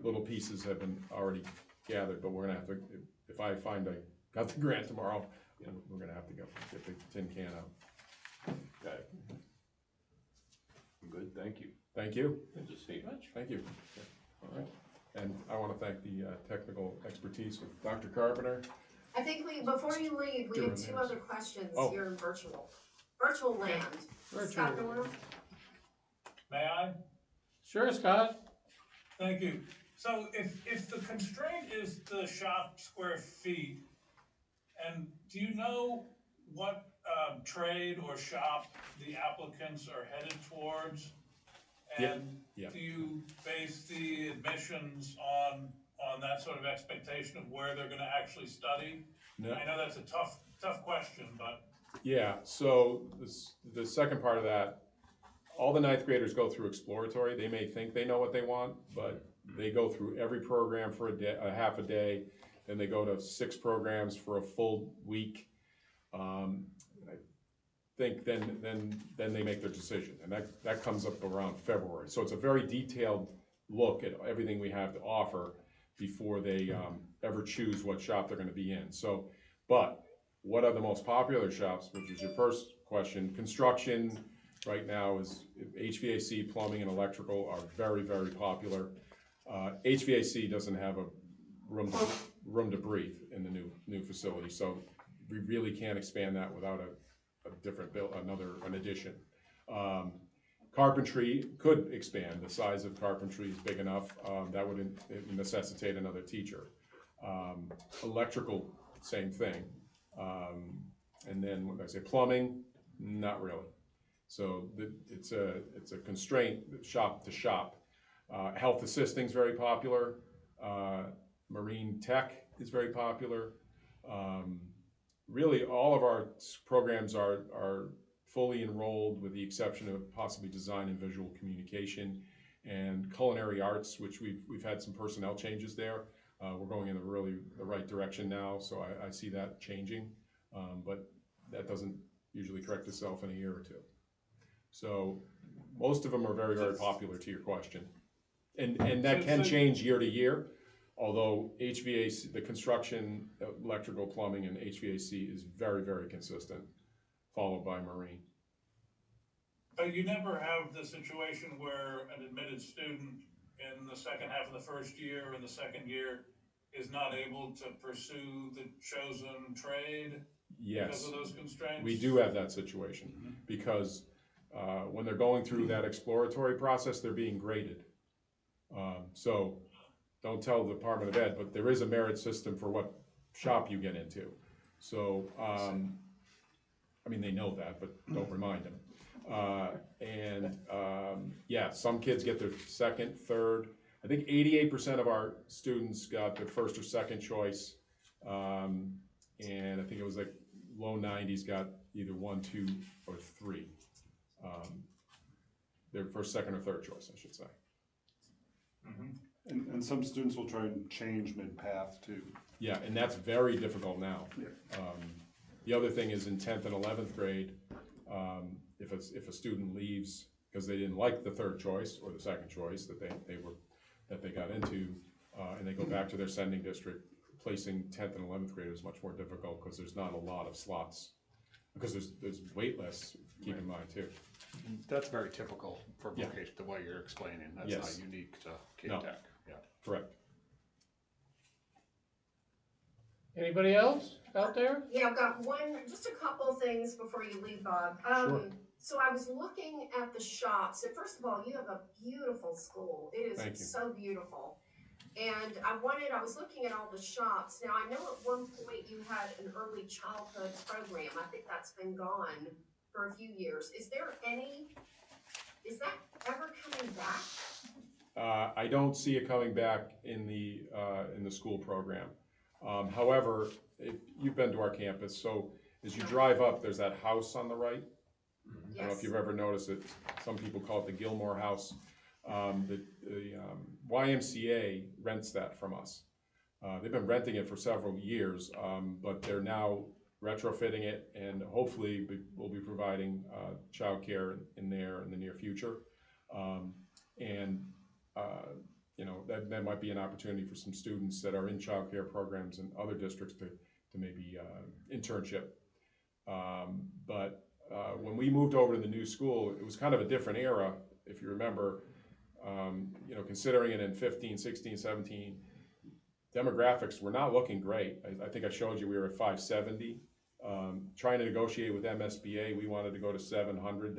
little pieces have been already gathered, but we're gonna have to, if I find I got the grant tomorrow, we're gonna have to go get the tin can out. Okay. Good, thank you. Thank you. Good to see you. Thank you. All right. And I want to thank the technical expertise of Dr. Carpenter. I think before you leave, we Doing have two theirs. other questions Oh. here in virtual land. Virtual. Scott Norm? May I? Sure, Scott? Thank you. So if the constraint is the shop square feet, and do you know what trade or shop the applicants are headed towards? And Yeah. do you base the admissions on that sort of expectation of where they're gonna actually study? No. I know that's a tough question, but. Yeah, so the second part of that, all the ninth graders go through exploratory. They may think they know what they want, but they go through every program for a half a day, then they go to 6 programs for a full week. I think then they make their decision, and that comes up around February. So it's a very detailed look at everything we have to offer before they ever choose what shop they're gonna be in. So, but what are the most popular shops, which is your first question? Construction right now is HVAC, plumbing, and electrical are very, very popular. HVAC doesn't have a room to breathe in the new facility, so we really can't expand that without a different an addition. Carpentry could expand. The size of carpentry is big enough. That would necessitate another teacher. Electrical, same thing. And then when I say plumbing, not really. So it's a constraint shop to shop. Health assisting is very popular. Marine tech is very popular. Really, all of our programs are fully enrolled, with the exception of possibly design and visual communication, and culinary arts, which we've had some personnel changes there. We're going in the right direction now, so I see that changing, but that doesn't usually correct itself in a year or two. So most of them are very, very popular, to your question, and that can change year to year. Although HVAC, the construction, electrical, plumbing, and HVAC is very, very consistent, followed by marine. But you never have the situation where an admitted student in the second half of the first year or the second year is not able to pursue the chosen trade? Yes. Because of those constraints? We do have that situation, because when they're going through that exploratory process, they're being graded. So don't tell the Department of Ed, but there is a merit system for what shop you get into. So, I mean, they know that, but don't remind them. Yeah, some kids get their second, third. I think 88% of our students got their first or second choice. And I think it was like low 90s got either 1, 2, or 3. Their first, second, or third choice, I should say. And some students will try and change mid-path too. Yeah, and that's very difficult now. Yeah. The other thing is in 10th and 11th grade, if a student leaves because they didn't like the third choice or the second choice that they got into, and they go back to their sending district, placing 10th and 11th grade is much more difficult because there's not a lot of slots, because there's wait lists, keep in mind too. That's very typical for Yeah. vocation, the way you're explaining. That's Yes. not unique to No. K-Tech. Yeah. Correct. Anybody else out there? Yeah, I've got just a couple things before you leave, Bob. Sure. So I was looking at the shops, and first of all, you have a beautiful school. It Thank is you. so beautiful. And I was looking at all the shops. Now, I know at one point you had an early childhood program. I think that's been gone for a few years. Is that ever coming back? I don't see it coming back in the school program. However, if you've been to our campus, so as you drive up, there's that house on the right. I don't know if you've ever noticed it. Some people call it the Gilmore House. The YMCA rents that from us. They've been renting it for several years, but they're now retrofitting it, and hopefully we'll be providing childcare in there in the near future. You know, that might be an opportunity for some students that are in childcare programs in other districts to maybe internship. But when we moved over to the new school, it was kind of a different era, if you remember. You know, considering it in 15, 16, 17, demographics were not looking great. I think I showed you we were at 570. Trying to negotiate with MSBA, we wanted to go to 700.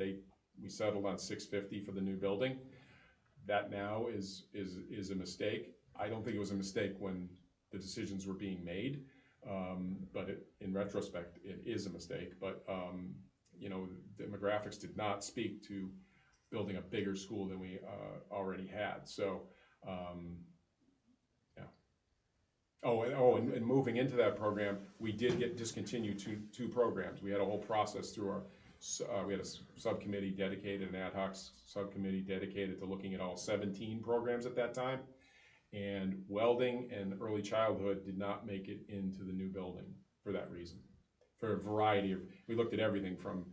We settled on 650 for the new building. That now is a mistake. I don't think it was a mistake when the decisions were being made, but in retrospect, it is a mistake. But you know, demographics did not speak to building a bigger school than we already had. So, yeah. And moving into that program, we did get discontinued two programs. We had a whole process through our. We had a subcommittee dedicated, an ad hoc subcommittee dedicated to looking at all 17 programs at that time. And welding and early childhood did not make it into the new building for that reason. For a variety of, we looked at everything from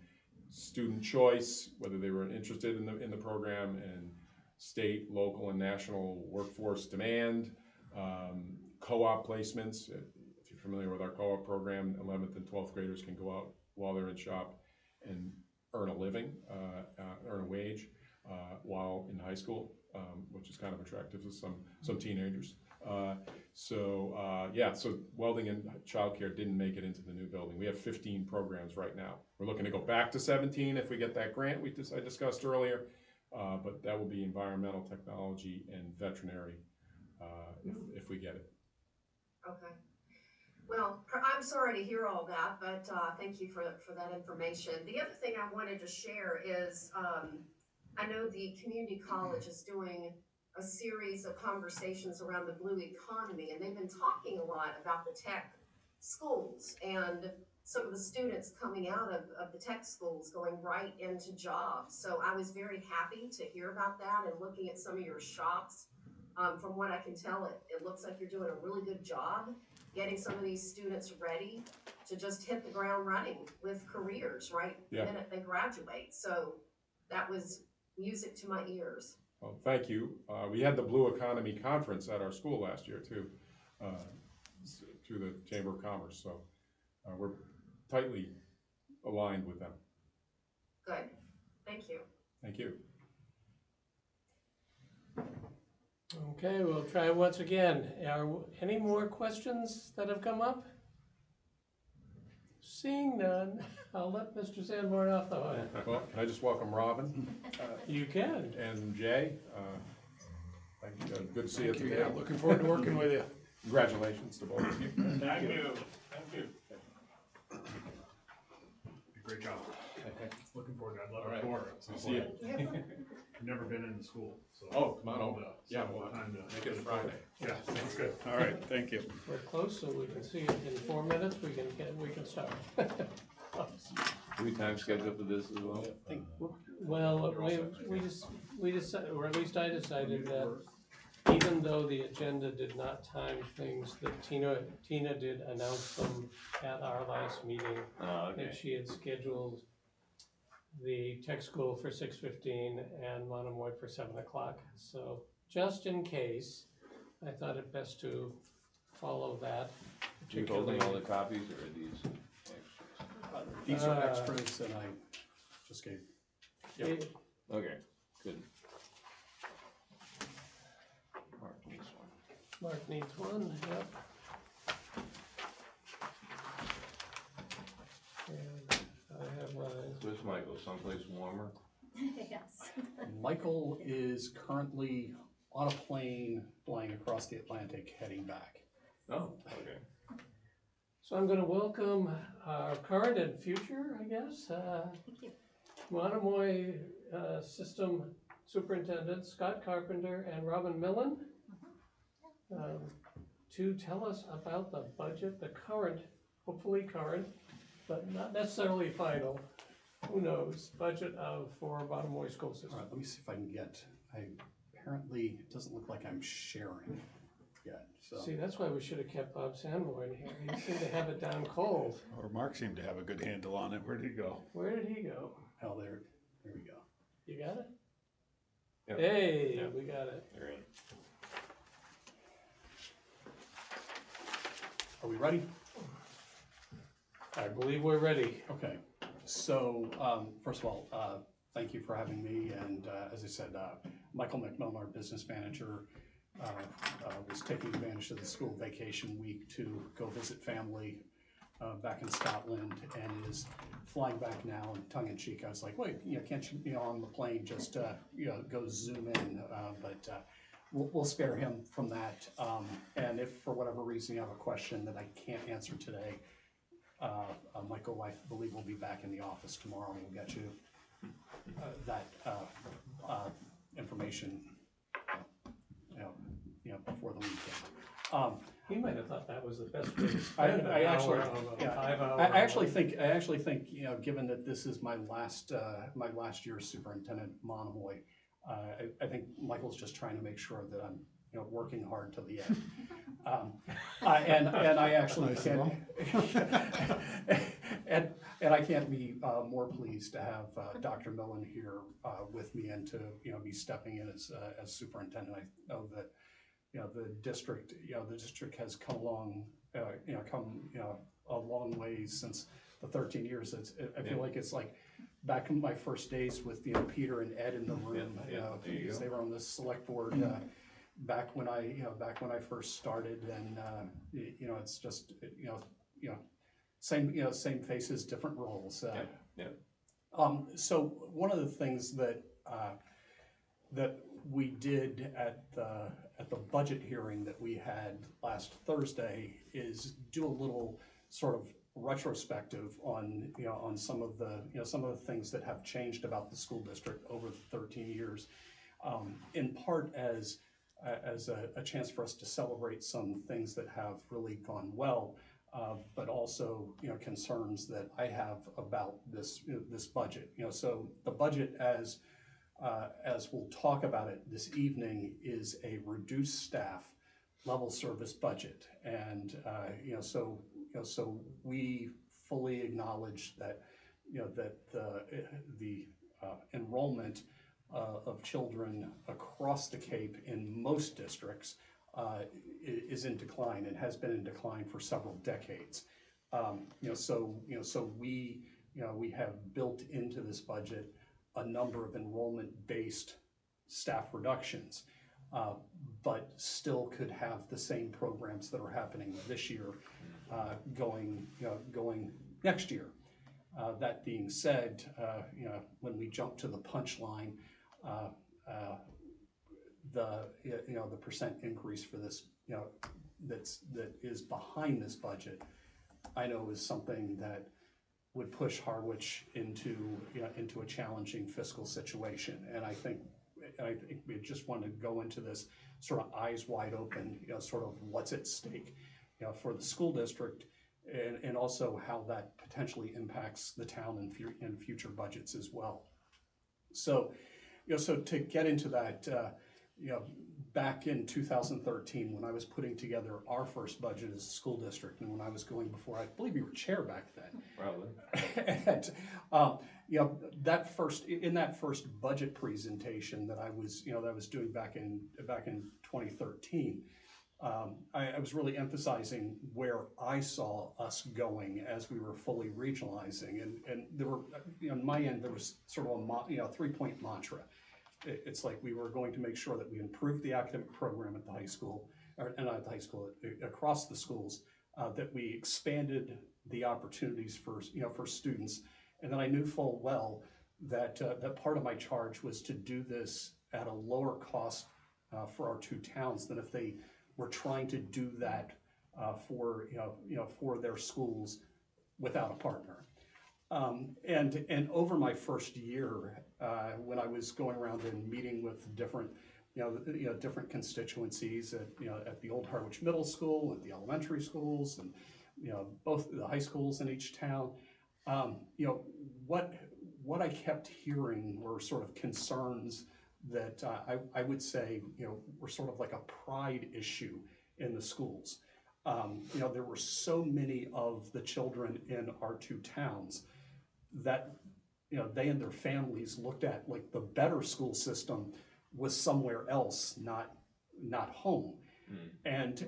student choice, whether they were interested in the program, and state, local, and national workforce demand, co-op placements. If you're familiar with our co-op program, 11th and 12th graders can go out while they're in shop and earn a living, earn a wage while in high school, which is kind of attractive to some teenagers. Yeah, so welding and childcare didn't make it into the new building. We have 15 programs right now. We're looking to go back to 17 if we get that grant I discussed earlier, but that will be environmental technology and veterinary if we get it. Okay. Well, I'm sorry to hear all that, but thank you for that information. The other thing I wanted to share is I know the community college is doing a series of conversations around the blue economy, and they've been talking a lot about the tech schools and some of the students coming out of the tech schools going right into jobs. So I was very happy to hear about that, and looking at some of your shops. From what I can tell, it looks like you're doing a really good job getting some of these students ready to just hit the ground running with careers right the minute they graduate. So that was music to my ears. Well, thank you. We had the Blue Economy Conference at our school last year too, through the Chamber of Commerce. So we're tightly aligned with them. Good. Thank you. Thank you. Okay, we'll try once again. Are any more questions that have come up? Seeing none, I'll let Mr. Sanborn off the hook. Well, can I just welcome Robin? You can. And Jay. Thank you. Good to see you today. Yeah, looking forward to working with you. Congratulations to both of you. Thank you. Thank you. Great job. Looking forward to it. I'd love All a right. tour. See you. I've never been in the school, so. Oh, come on over. Yeah, we'll time to make it Friday. Yeah, sounds good. All right, thank you. We're close, so we can see it in 4 minutes. We can start. Do we time schedule for this as well? Well, we decided, or at least I decided that even though the agenda did not time things, that Tina did announce them at our last meeting. Oh, okay. That she had scheduled the tech school for 6:15 and Monomoy for 7 o'clock. So just in case, I thought it best to follow that. Do you hold them all the copies, or are these extras? These are extras and I just gave. Yep. Okay, good. Mark needs one. Mark needs one, yep. And I have mine. Where's Michael? Someplace warmer? Yes. Michael is currently on a plane flying across the Atlantic heading back. Oh, okay. So I'm going to welcome our current and future, I guess, Monomoy System Superintendent Scott Carpenter and Robin Millen to tell us about the budget, the current, hopefully current, but not necessarily final, who knows, budget for Bottom School All System. right, let me see if I can apparently, it doesn't look like I'm sharing yet, so. See, that's why we should have kept Bob Sanmore in here. He seemed to have it down cold. Or Mark seemed to have a good handle on it. Where did he go? Where did he go? Oh, there we go. You got it? Yep. Hey, Yep. we got it. You're in. Are we ready? I believe we're ready. Okay, so, first of all, thank you for having me, and, as I said, Michael McMillan, our business manager, was taking advantage of the school vacation week to go visit family, back in Scotland, and is flying back now, and tongue in cheek, I was like, wait, can't you, on the plane, just, go zoom in, but, we'll spare him from that, and if for whatever reason you have a question that I can't answer today, Michael, I believe, will be back in the office tomorrow, and we'll get you that information, before the weekend. He might have thought that was the best way to I spend an actually, hour of a yeah, 5 hour. I actually think, given that this is my last year as superintendent at Monomoy, I think Michael's just trying to make sure that I'm, working hard to the end. And I actually can, and I can't be more pleased to have Dr. Millen here with me and to be stepping in as superintendent. I know that the district has come along a long way since the 13 years. I feel like it's like back in my first days with Peter and Ed in the room, because they were on the select board. Back when I first started, and it's just same faces, different roles. So one of the things that we did at the budget hearing that we had last Thursday is do a little sort of retrospective on some of the things that have changed about the school district over the 13 years, in part as a chance for us to celebrate some things that have really gone well, but also concerns that I have about this budget. So the budget, as we'll talk about it this evening, is a reduced staff level service budget, and so we fully acknowledge that that the enrollment of children across the Cape in most districts is in decline and has been in decline for several decades. So we have built into this budget a number of enrollment-based staff reductions, but still could have the same programs that are happening this year going next year. That being said, when we jump to the punchline, the percent increase for this, that is behind this budget, I know is something that would push Harwich into a challenging fiscal situation. And I think we just want to go into this sort of eyes wide open, sort of what's at stake, for the school district, and also how that potentially impacts the town in future budgets as well. So, so to get into that, back in 2013, when I was putting together our first budget as a school district, and when I was going before, I believe you were chair back then. Probably. And, in that first budget presentation that I was doing back in 2013, I was really emphasizing where I saw us going as we were fully regionalizing, and there were, on my end, there was sort of a 3-point mantra. It's like we were going to make sure that we improved the academic program at the high school, and not at the high school, across the schools, that we expanded the opportunities for students, and then I knew full well that that part of my charge was to do this at a lower cost for our two towns than if they were trying to do that for their schools without a partner. And over my first year, when I was going around and meeting with different different constituencies at, at the old Harwich Middle School, at the elementary schools, and, both the high schools in each town. What I kept hearing were sort of concerns that I would say, were sort of like a pride issue in the schools. There were so many of the children in our two towns that, they and their families looked at like the better school system was somewhere else, not home. And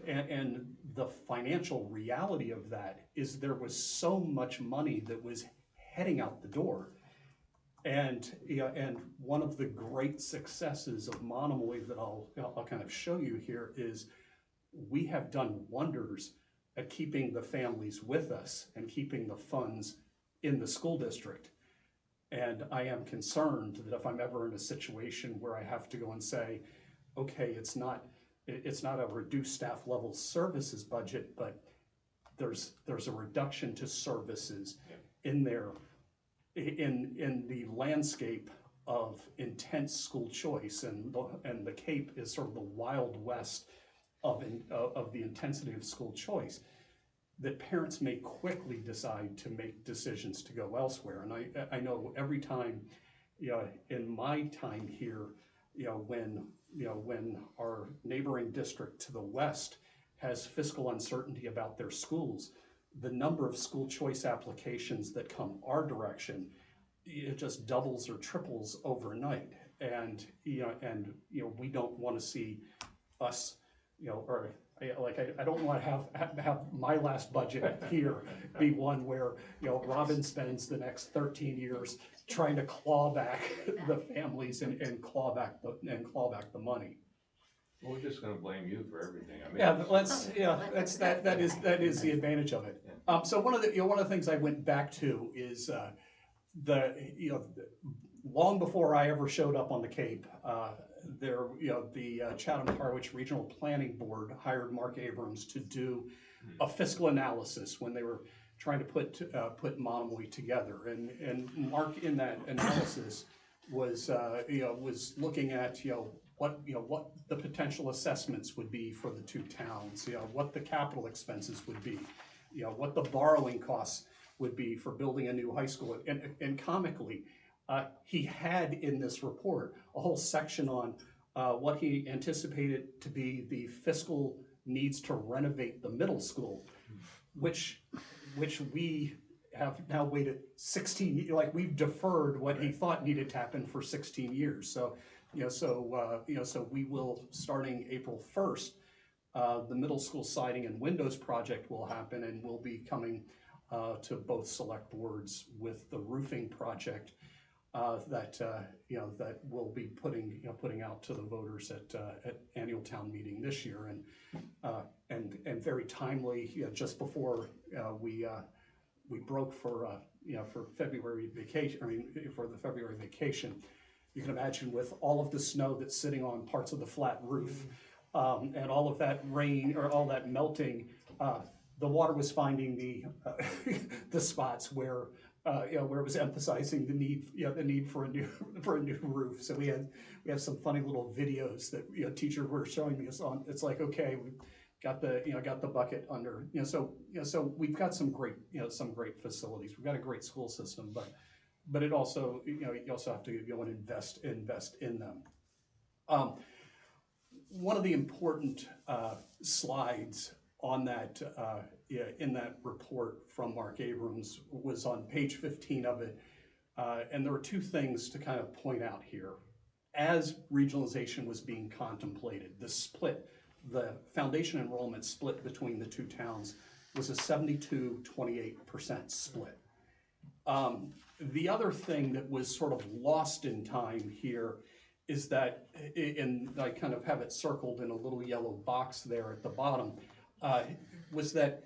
the financial reality of that is there was so much money that was heading out the door. And one of the great successes of Monomoy that I'll kind of show you here is we have done wonders at keeping the families with us and keeping the funds in the school district. And I am concerned that if I'm ever in a situation where I have to go and say, okay, it's not a reduced staff level services budget, but there's a reduction to services in there, in the landscape of intense school choice, and the Cape is sort of the Wild West of the intensity of school choice, that parents may quickly decide to make decisions to go elsewhere. And I know every time, in my time here, when our neighboring district to the west has fiscal uncertainty about their schools, the number of school choice applications that come our direction, it just doubles or triples overnight. And we don't want to see us, I don't want to have my last budget here be one where, Robin spends the next 13 years trying to claw back the families and claw back the money. Well, we're just gonna blame you for everything. I mean, Yeah, but that is the advantage of it. So one of the things I went back to is long before I ever showed up on the Cape, the Chatham Harwich Regional Planning Board hired Mark Abrams to do a fiscal analysis when they were trying to put Monomoy together, and Mark in that analysis was looking at what the potential assessments would be for the two towns, what the capital expenses would be, what the borrowing costs would be for building a new high school, and comically, he had in this report a whole section on what he anticipated to be the fiscal needs to renovate the middle school, which we have now waited 16, like we've deferred what he thought needed to happen for 16 years. So, so we will, starting April 1st, the middle school siding and windows project will happen, and we'll be coming to both select boards with the roofing project that we'll be putting out to the voters at annual town meeting this year, and very timely, just before we broke for February vacation. I mean, for the February vacation, you can imagine with all of the snow that's sitting on parts of the flat roof, and all of that rain or all that melting, the water was finding the spots where it was emphasizing the need for a new roof. So we have some funny little videos that teachers were showing us on. It's like, okay, we got the bucket under, so we've got some great facilities. We've got a great school system, but it also, you also have to go and invest in them. One of the important slides on that in that report from Mark Abrams was on page 15 of it, and there were two things to kind of point out here. As regionalization was being contemplated, the foundation enrollment split between the two towns was a 72-28% split. The other thing that was sort of lost in time here is that, and I kind of have it circled in a little yellow box there at the bottom, was that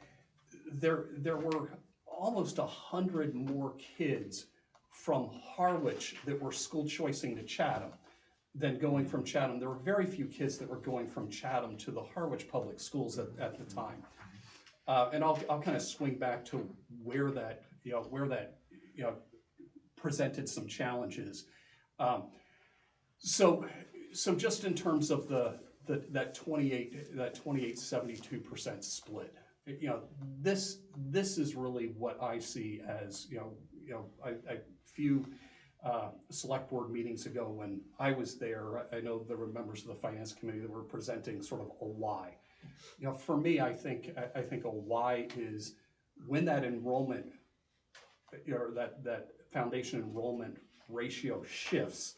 there were almost 100 more kids from Harwich that were school choicing to Chatham than going from Chatham. There were very few kids that were going from Chatham to the Harwich Public Schools at the time. And I'll kind of swing back to where that presented some challenges. So so just in terms of that 28-72% split, this is really what I see as, I few select board meetings ago when I was there, I know there were members of the finance committee that were presenting sort of a why. For me, I think a why is when that enrollment, that foundation enrollment ratio shifts.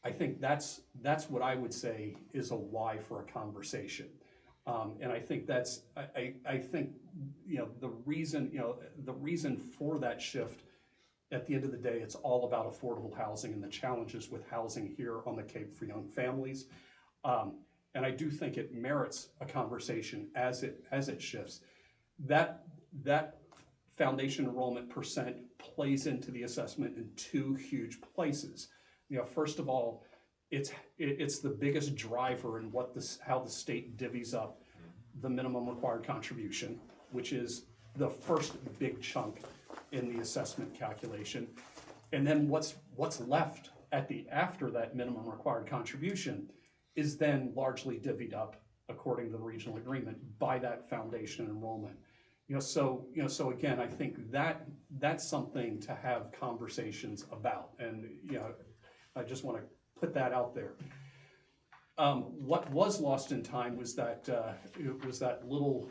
I think that's what I would say is a why for a conversation, and I think that's I think the reason for that shift. At the end of the day, it's all about affordable housing and the challenges with housing here on the Cape for young families. And I do think it merits a conversation as it shifts. That foundation enrollment percent plays into the assessment in two huge places. First of all, it's the biggest driver in how the state divvies up the minimum required contribution, which is the first big chunk in the assessment calculation. And then what's left after that minimum required contribution is then largely divvied up according to the regional agreement by that foundation enrollment. So again, I think that's something to have conversations about, and I just want to put that out there. What was lost in time was that little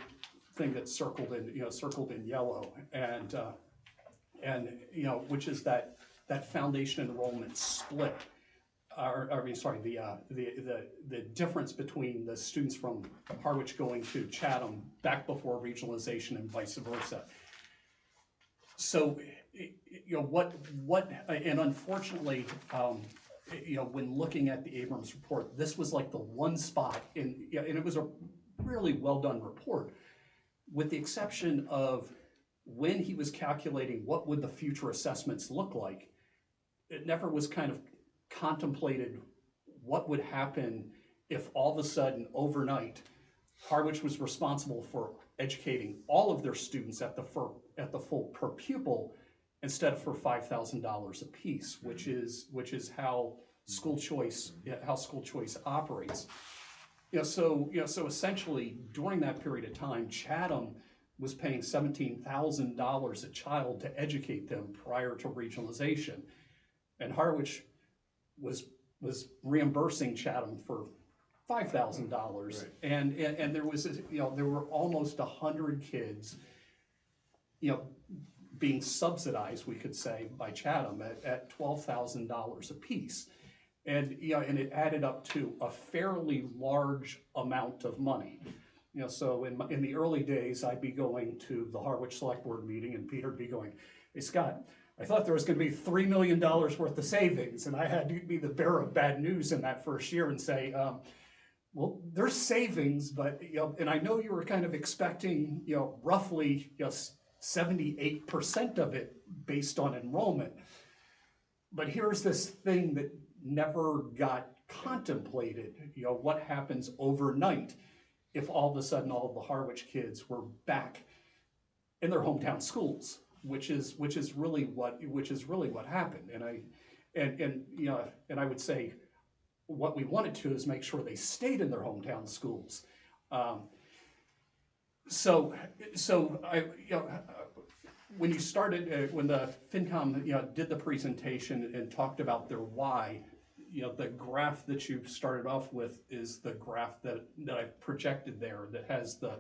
thing that circled in yellow, and which is that foundation enrollment split. The difference between the students from Harwich going to Chatham back before regionalization and vice versa. So, and unfortunately, when looking at the Abrams report, this was like the one spot and it was a really well done report, with the exception of when he was calculating what would the future assessments look like. It never was kind of contemplated what would happen if all of a sudden overnight Harwich was responsible for educating all of their students at the full per pupil instead of for $5,000 a piece, which is how school choice operates. So essentially during that period of time, Chatham was paying $17,000 a child to educate them prior to regionalization, and Harwich was reimbursing Chatham for $5,000, right. and there was there were almost 100 kids being subsidized, we could say, by Chatham at $12,000 a piece, and and it added up to a fairly large amount of money. So in the early days, I'd be going to the Harwich Select Board meeting, and Peter'd be going, "Hey Scott, I thought there was going to be $3 million worth of savings," and I had to be the bearer of bad news in that first year and say, "Well, there's savings, but and I know you were kind of expecting roughly 78% of it based on enrollment, but here's this thing that never got contemplated. What happens overnight if all of a sudden all of the Harwich kids were back in their hometown schools, which is really what happened." And I would say what we wanted to is make sure they stayed in their hometown schools. So when you started, when the FinCom did the presentation and talked about their why, the graph that you started off with is the graph that I projected there that has the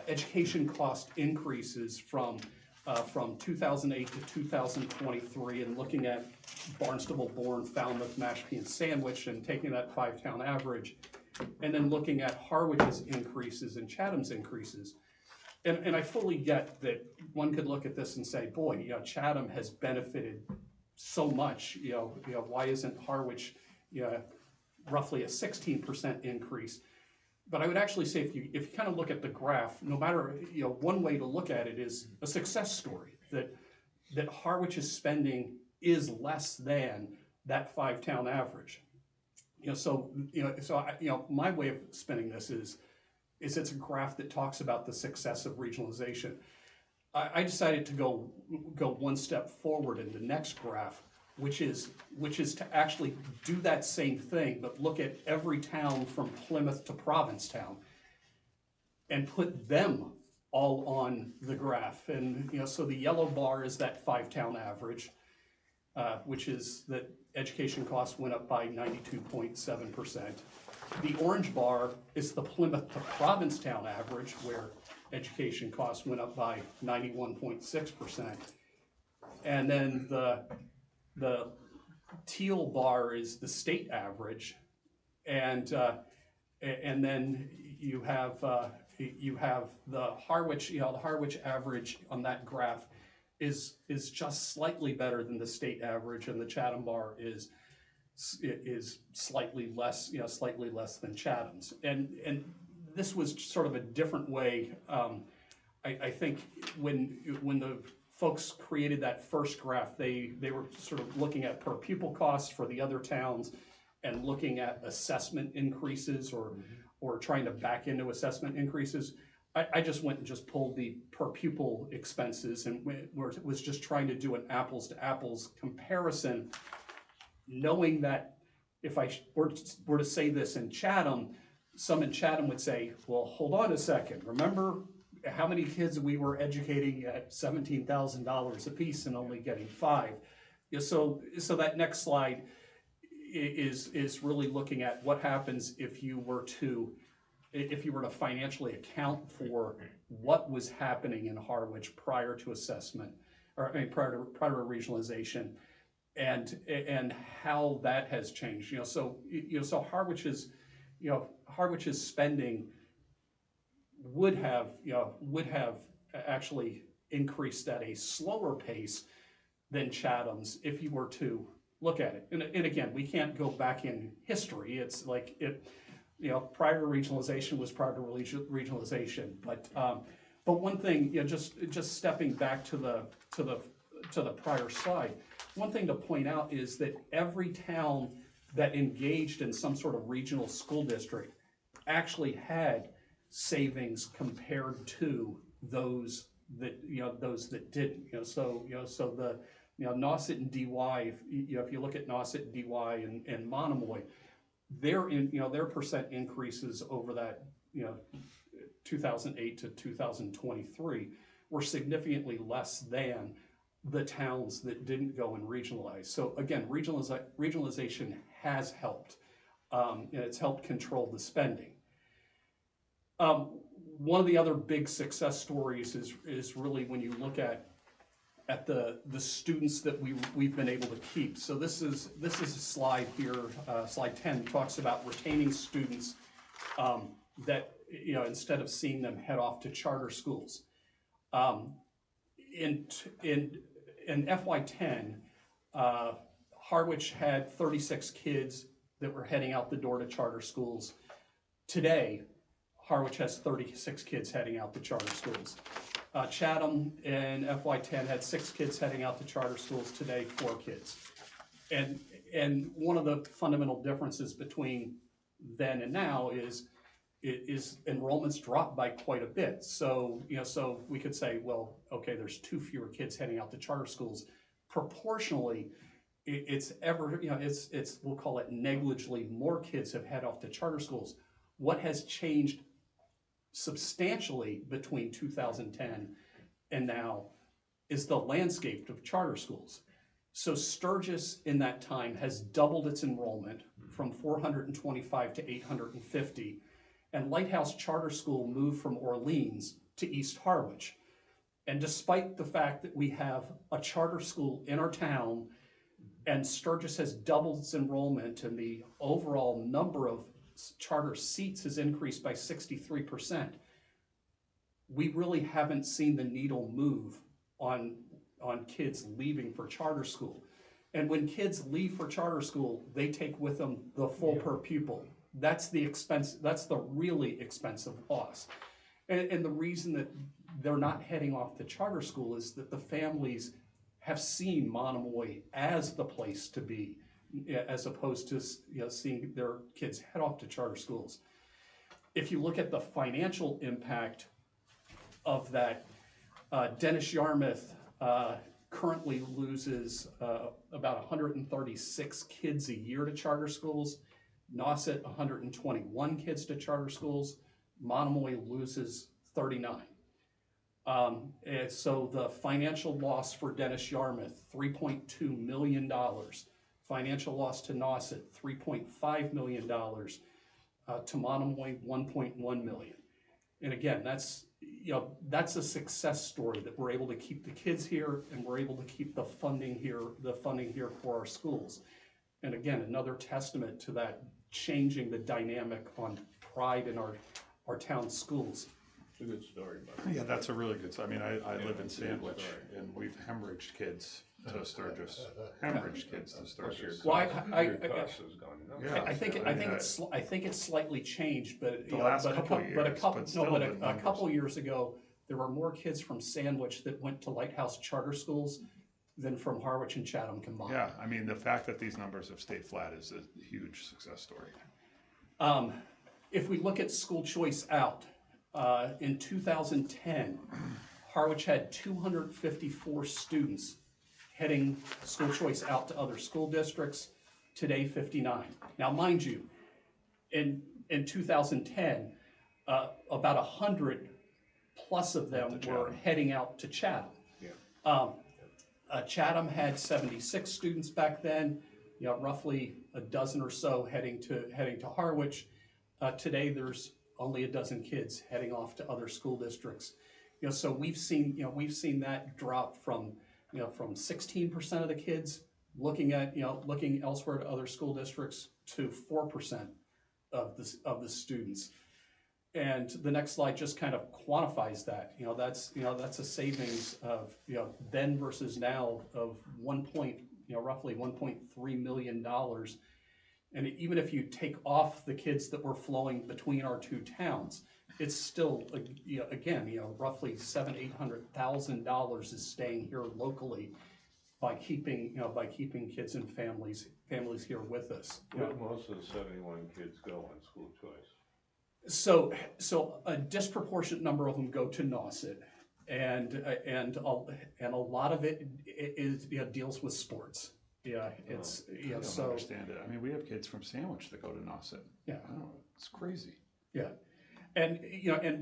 education cost increases from 2008 to 2023, and looking at Barnstable, Bourne, Falmouth, Mashpee, and Sandwich, and taking that 5-town average, and then looking at Harwich's increases and Chatham's increases. And I fully get that one could look at this and say, boy, Chatham has benefited so much, why isn't Harwich roughly a 16% increase? But I would actually say if you kind of look at the graph, no matter, one way to look at it is a success story, that Harwich's spending is less than that 5-town average. My way of spinning this is it's a graph that talks about the success of regionalization. I decided to go one step forward in the next graph which is to actually do that same thing, but look at every town from Plymouth to Provincetown and put them all on the graph. And, so the yellow bar is that 5-town average, which is that education costs went up by 92.7%. The orange bar is the Plymouth to Provincetown average, where education costs went up by 91.6%. And then the teal bar is the state average, and then you have the Harwich. The Harwich average on that graph is just slightly better than the state average, and the Chatham bar is slightly less, slightly less than Chatham's. And this was sort of a different way. I think when the folks created that first graph, they were sort of looking at per pupil costs for the other towns and looking at assessment increases or trying to back into assessment increases. I just went and just pulled the per pupil expenses and was just trying to do an apples to apples comparison, knowing that if I were to say this in Chatham, some in Chatham would say, well, hold on a second, remember how many kids we were educating at $17,000 a piece and only getting 5? So that next slide is really looking at what happens if you were to financially account for what was happening in Harwich prior to assessment, or prior to regionalization, and how that has changed. So Harwich's spending would have actually increased at a slower pace than Chatham's if you were to look at it. And again, we can't go back in history. It's like prior to regionalization was prior to regionalization. But one thing, just stepping back to the prior slide, one thing to point out is that every town that engaged in some sort of regional school district actually had savings compared to those that didn't. So the Nauset and DY, if you look at Nauset and DY and Monomoy, their percent increases over that 2008 to 2023 were significantly less than the towns that didn't go and regionalize. So again, regionalization has helped. It's helped control the spending. One of the other big success stories is really when you look at the students that we've been able to keep. So this is a slide here, slide 10, talks about retaining students that instead of seeing them head off to charter schools. In FY10, Harwich had 36 kids that were heading out the door to charter schools. Today, Harwich has 36 kids heading out to charter schools. Chatham in FY10 had 6 kids heading out to charter schools. Today, 4 kids. And one of the fundamental differences between then and now is enrollments dropped by quite a bit. So so we could say, well, okay, there's 2 fewer kids heading out to charter schools. Proportionally, it's we'll call it negligibly more kids have head off to charter schools. What has changed substantially between 2010 and now is the landscape of charter schools. So Sturgis in that time has doubled its enrollment from 425 to 850, and Lighthouse Charter School moved from Orleans to East Harwich. And despite the fact that we have a charter school in our town and Sturgis has doubled its enrollment and the overall number of charter seats has increased by 63%, we really haven't seen the needle move on kids leaving for charter school. And when kids leave for charter school, they take with them the full per pupil. That's the expense. That's the really expensive loss. And the reason that they're not heading off to charter school is that the families have seen Monomoy as the place to be, as opposed to seeing their kids head off to charter schools. If you look at the financial impact of that, Dennis Yarmouth currently loses about 136 kids a year to charter schools. Nauset, 121 kids to charter schools. Monomoy loses 39. And so the financial loss for Dennis Yarmouth, $3.2 million. Financial loss to Nauset, $3.5 million. To Monomoy, $1.1 million. And again, that's a success story that we're able to keep the kids here and we're able to keep the funding here for our schools. And again, another testament to that changing the dynamic on pride in our town schools. It's a good story, but. Yeah, that's a really good, I mean, I live in it's a good Sandwich, story. and we've hemorrhaged kids to Sturgis. Hemorrhaged kids to Sturgis. Well, Your cost has gone nuts. Yeah. I think it's slightly changed, but The last couple of years, but still the a numbers. couple years ago, there were more kids from Sandwich that went to Lighthouse charter schools than from Harwich and Chatham combined. Yeah, I mean, the fact that these numbers have stayed flat is a huge success story. If we look at school choice out, in 2010, Harwich had 254 students heading school choice out to other school districts. Today, 59. Now, mind you, in 2010, about 100 plus of them were heading out to Chatham. Chatham had 76 students back then. Roughly a dozen or so heading to Harwich. Today, there's only a dozen kids heading off to other school districts. So we've seen that drop from 16% of the kids looking elsewhere to other school districts to 4% of the students. And the next slide just kind of quantifies that. That's a savings of then versus now of roughly $1.3 million. And even if you take off the kids that were flowing between our two towns, it's still roughly $700,000-800,000 is staying here locally by keeping kids and families here with us. Where do most of the 71 kids go on school choice? So a disproportionate number of them go to Nauset, and a lot of it is deals with sports. Yeah, it's I don't understand it. I mean, we have kids from Sandwich that go to Nauset. Yeah, I don't know, it's crazy. Yeah, and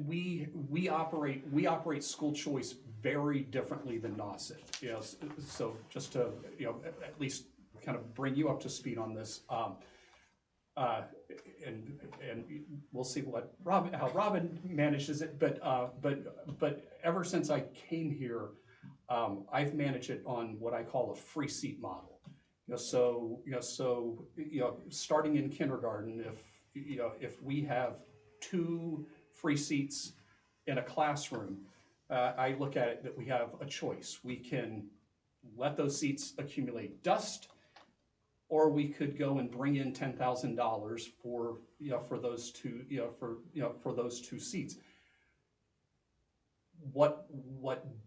we operate school choice very differently than Nauset. So just to at least kind of bring you up to speed on this. And we'll see how Robin manages it, but ever since I came here, I've managed it on what I call a free seat model. Starting in kindergarten, if we have 2 free seats in a classroom, I look at it that we have a choice. We can let those seats accumulate dust, or we could go and bring in $10,000 for those two seats. What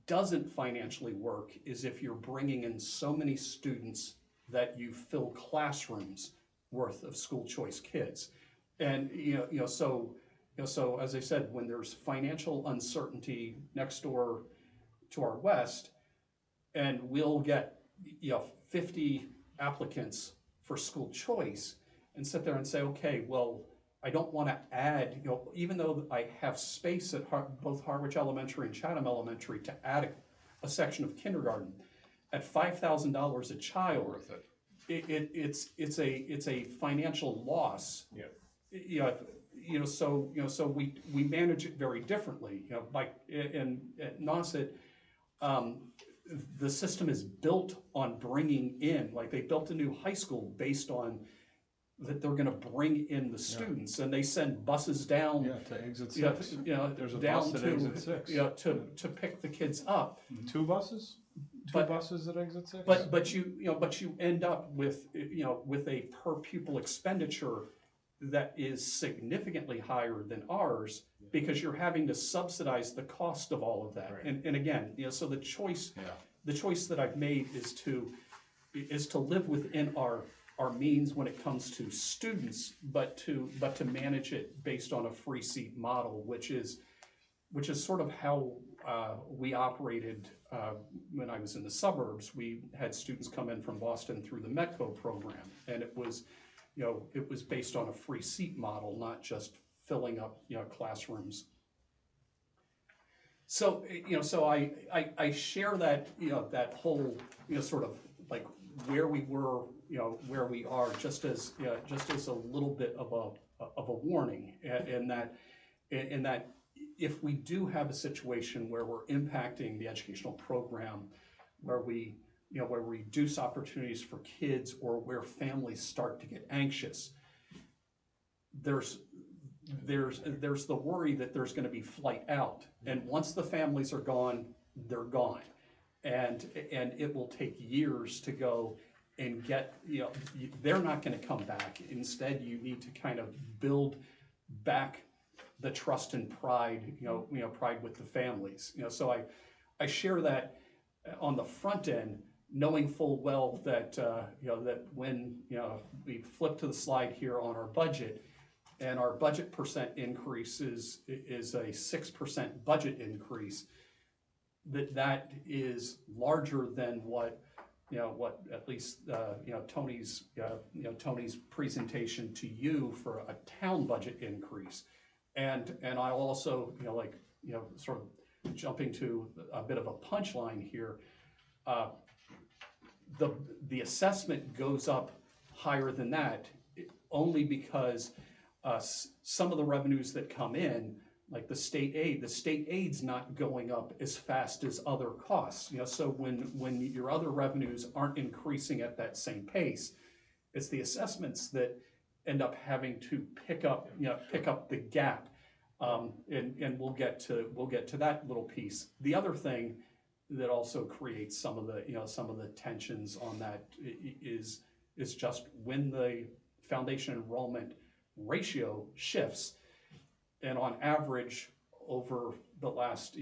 doesn't financially work is if you're bringing in so many students that you fill classrooms worth of school choice kids, and so as I said, when there's financial uncertainty next door to our west, and we'll get 50 applicants for school choice and sit there and say, okay, well, I don't want to add, even though I have space at both Harwich Elementary and Chatham Elementary to add a section of kindergarten at $5,000 a child, Worth it. It's a financial loss. Yeah. So we manage it very differently. At Nauset, the system is built on bringing in, like they built a new high school based on that they're going to bring in the students, and they send buses down. Yeah, to exit 6. There's a down bus at exit 6. To pick the kids up. 2 buses? 2 buses at exit 6? But you end up with with a per pupil expenditure that is significantly higher than ours, because you're having to subsidize the cost of all of that. Right. And again, so the choice that I've made is to live within our means when it comes to students, but to manage it based on a free seat model, which is sort of how we operated, when I was in the suburbs, we had students come in from Boston through the METCO program, and it was, it was based on a free seat model, not just filling up, classrooms. So, so I share that, that whole, sort of like where we were, where we are, just as a little bit of a warning, in that if we do have a situation where we're impacting the educational program, where we reduce opportunities for kids, or where families start to get anxious, there's the worry that there's going to be flight out, and once the families are gone, they're gone, and it will take years to go and get, they're not going to come back. Instead, you need to kind of build back the trust and pride, pride with the families. So I share that on the front end, knowing full well that that when we flip to the slide here on our budget, and our budget percent increase is a 6% budget increase, that is larger than what at least Tony's Tony's presentation to you for a town budget increase. And I also, sort of jumping to a bit of a punchline here, the assessment goes up higher than that only because some of the revenues that come in, like the state aid's not going up as fast as other costs. So when your other revenues aren't increasing at that same pace, it's the assessments that end up having to pick up the gap, and we'll get to that little piece. The other thing that also creates some of the tensions on that is just when the foundation enrollment ratio shifts, and on average over the last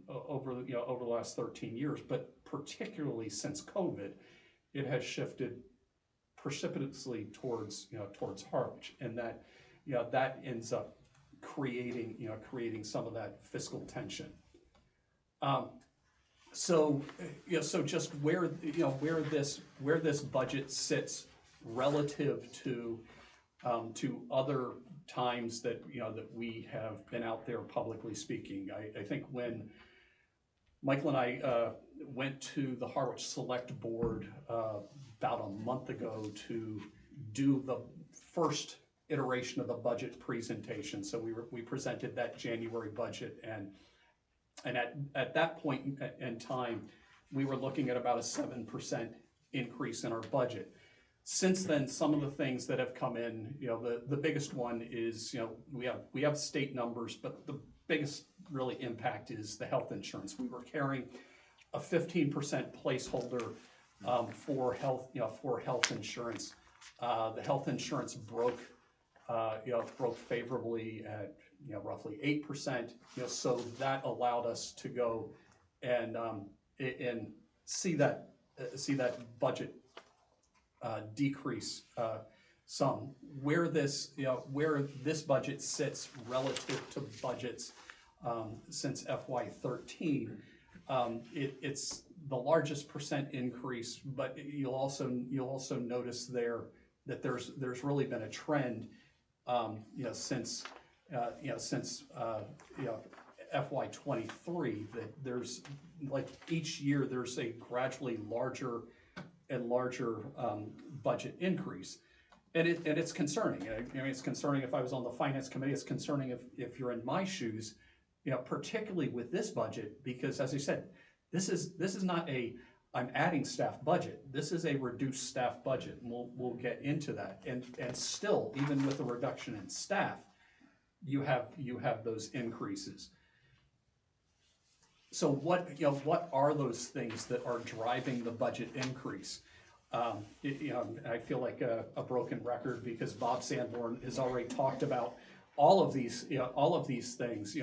over the last 13 years, but particularly since COVID, it has shifted precipitously towards Harwich, and that that ends up creating some of that fiscal tension. So just where this budget sits relative to other times that that we have been out there publicly speaking. I think when Michael and I went to the Harwich Select Board about a month ago to do the first iteration of the budget presentation. So we presented that January budget, and at that point in time, we were looking at about a 7% increase in our budget. Since then, some of the things that have come in, the biggest one is, we have state numbers, but the biggest really impact is the health insurance. We were carrying a 15% placeholder for health insurance. The health insurance broke favorably at roughly 8%. So that allowed us to go and see that budget decrease some. Where this budget sits relative to budgets since FY13, it's the largest percent increase, but you'll also notice there that there's really been a trend since FY23, that there's, like, each year there's a gradually larger and larger budget increase, and it's concerning. I mean, it's concerning if I was on the finance committee. It's concerning if you're in my shoes, particularly with this budget, because, as I said, this is not a I'm adding staff budget. This is a reduced staff budget, and we'll get into that. And still, even with the reduction in staff, you have those increases. So what are those things that are driving the budget increase? I feel like a broken record because Bob Sanborn has already talked about all of these things.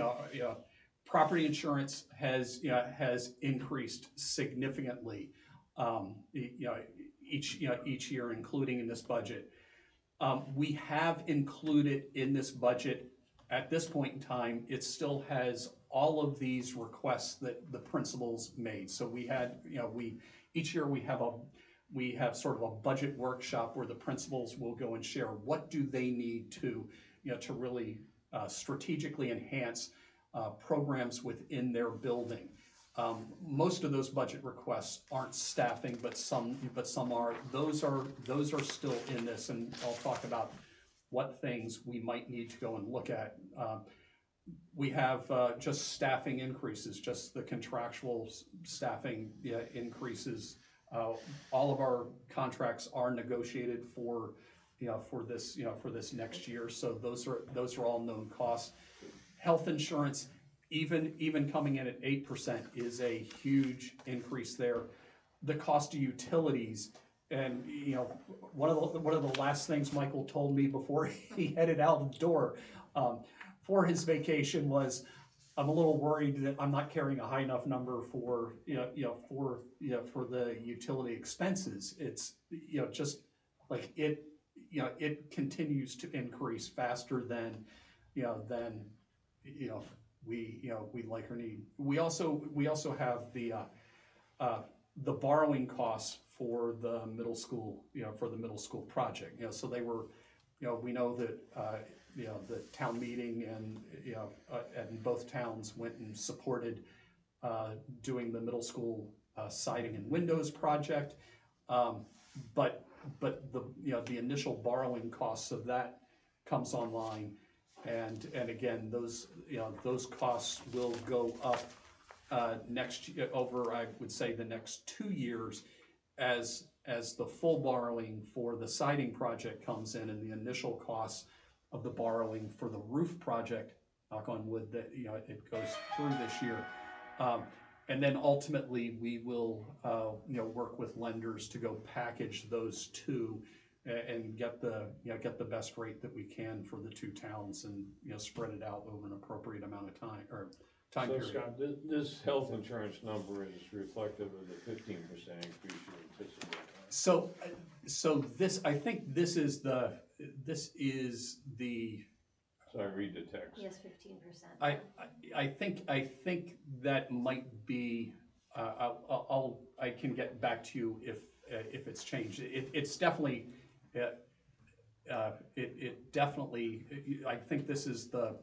Property insurance has increased significantly, each year, including in this budget. We have included in this budget, at this point in time, it still has all of these requests that the principals made. So we had, each year we have sort of a budget workshop where the principals will go and share what do they need to, to really strategically enhance programs within their building. Most of those budget requests aren't staffing, but some are. Those are still in this, and I'll talk about what things we might need to go and look at. We have just staffing increases, just the contractual staffing increases. All of our contracts are negotiated for this next year, so those are all known costs. Health insurance, even coming in at 8% is a huge increase there. The cost of utilities, and one of the last things Michael told me before he headed out the door for his vacation was, I'm a little worried that I'm not carrying a high enough number for for the utility expenses. It's just like it continues to increase faster than we like or need. We also have the borrowing costs for the middle school, for the middle school project. So they were, we know that the town meeting and both towns went and supported doing the middle school siding and windows project, but the initial borrowing costs of that comes online, and again those costs will go up next year, over I would say the next 2 years, as the full borrowing for the siding project comes in, and the initial costs of the borrowing for the roof project, knock on wood, that it goes through this year, and then ultimately we will work with lenders to go package those two and get the best rate that we can for the two towns, and spread it out over an appropriate amount of time So period. Scott, this health insurance number is reflective of the 15% increase you anticipate. So this, I think this is the. So I read the text. Yes, 15%. I think that might be. I can get back to you if it's changed. It's definitely. It definitely. I think this is the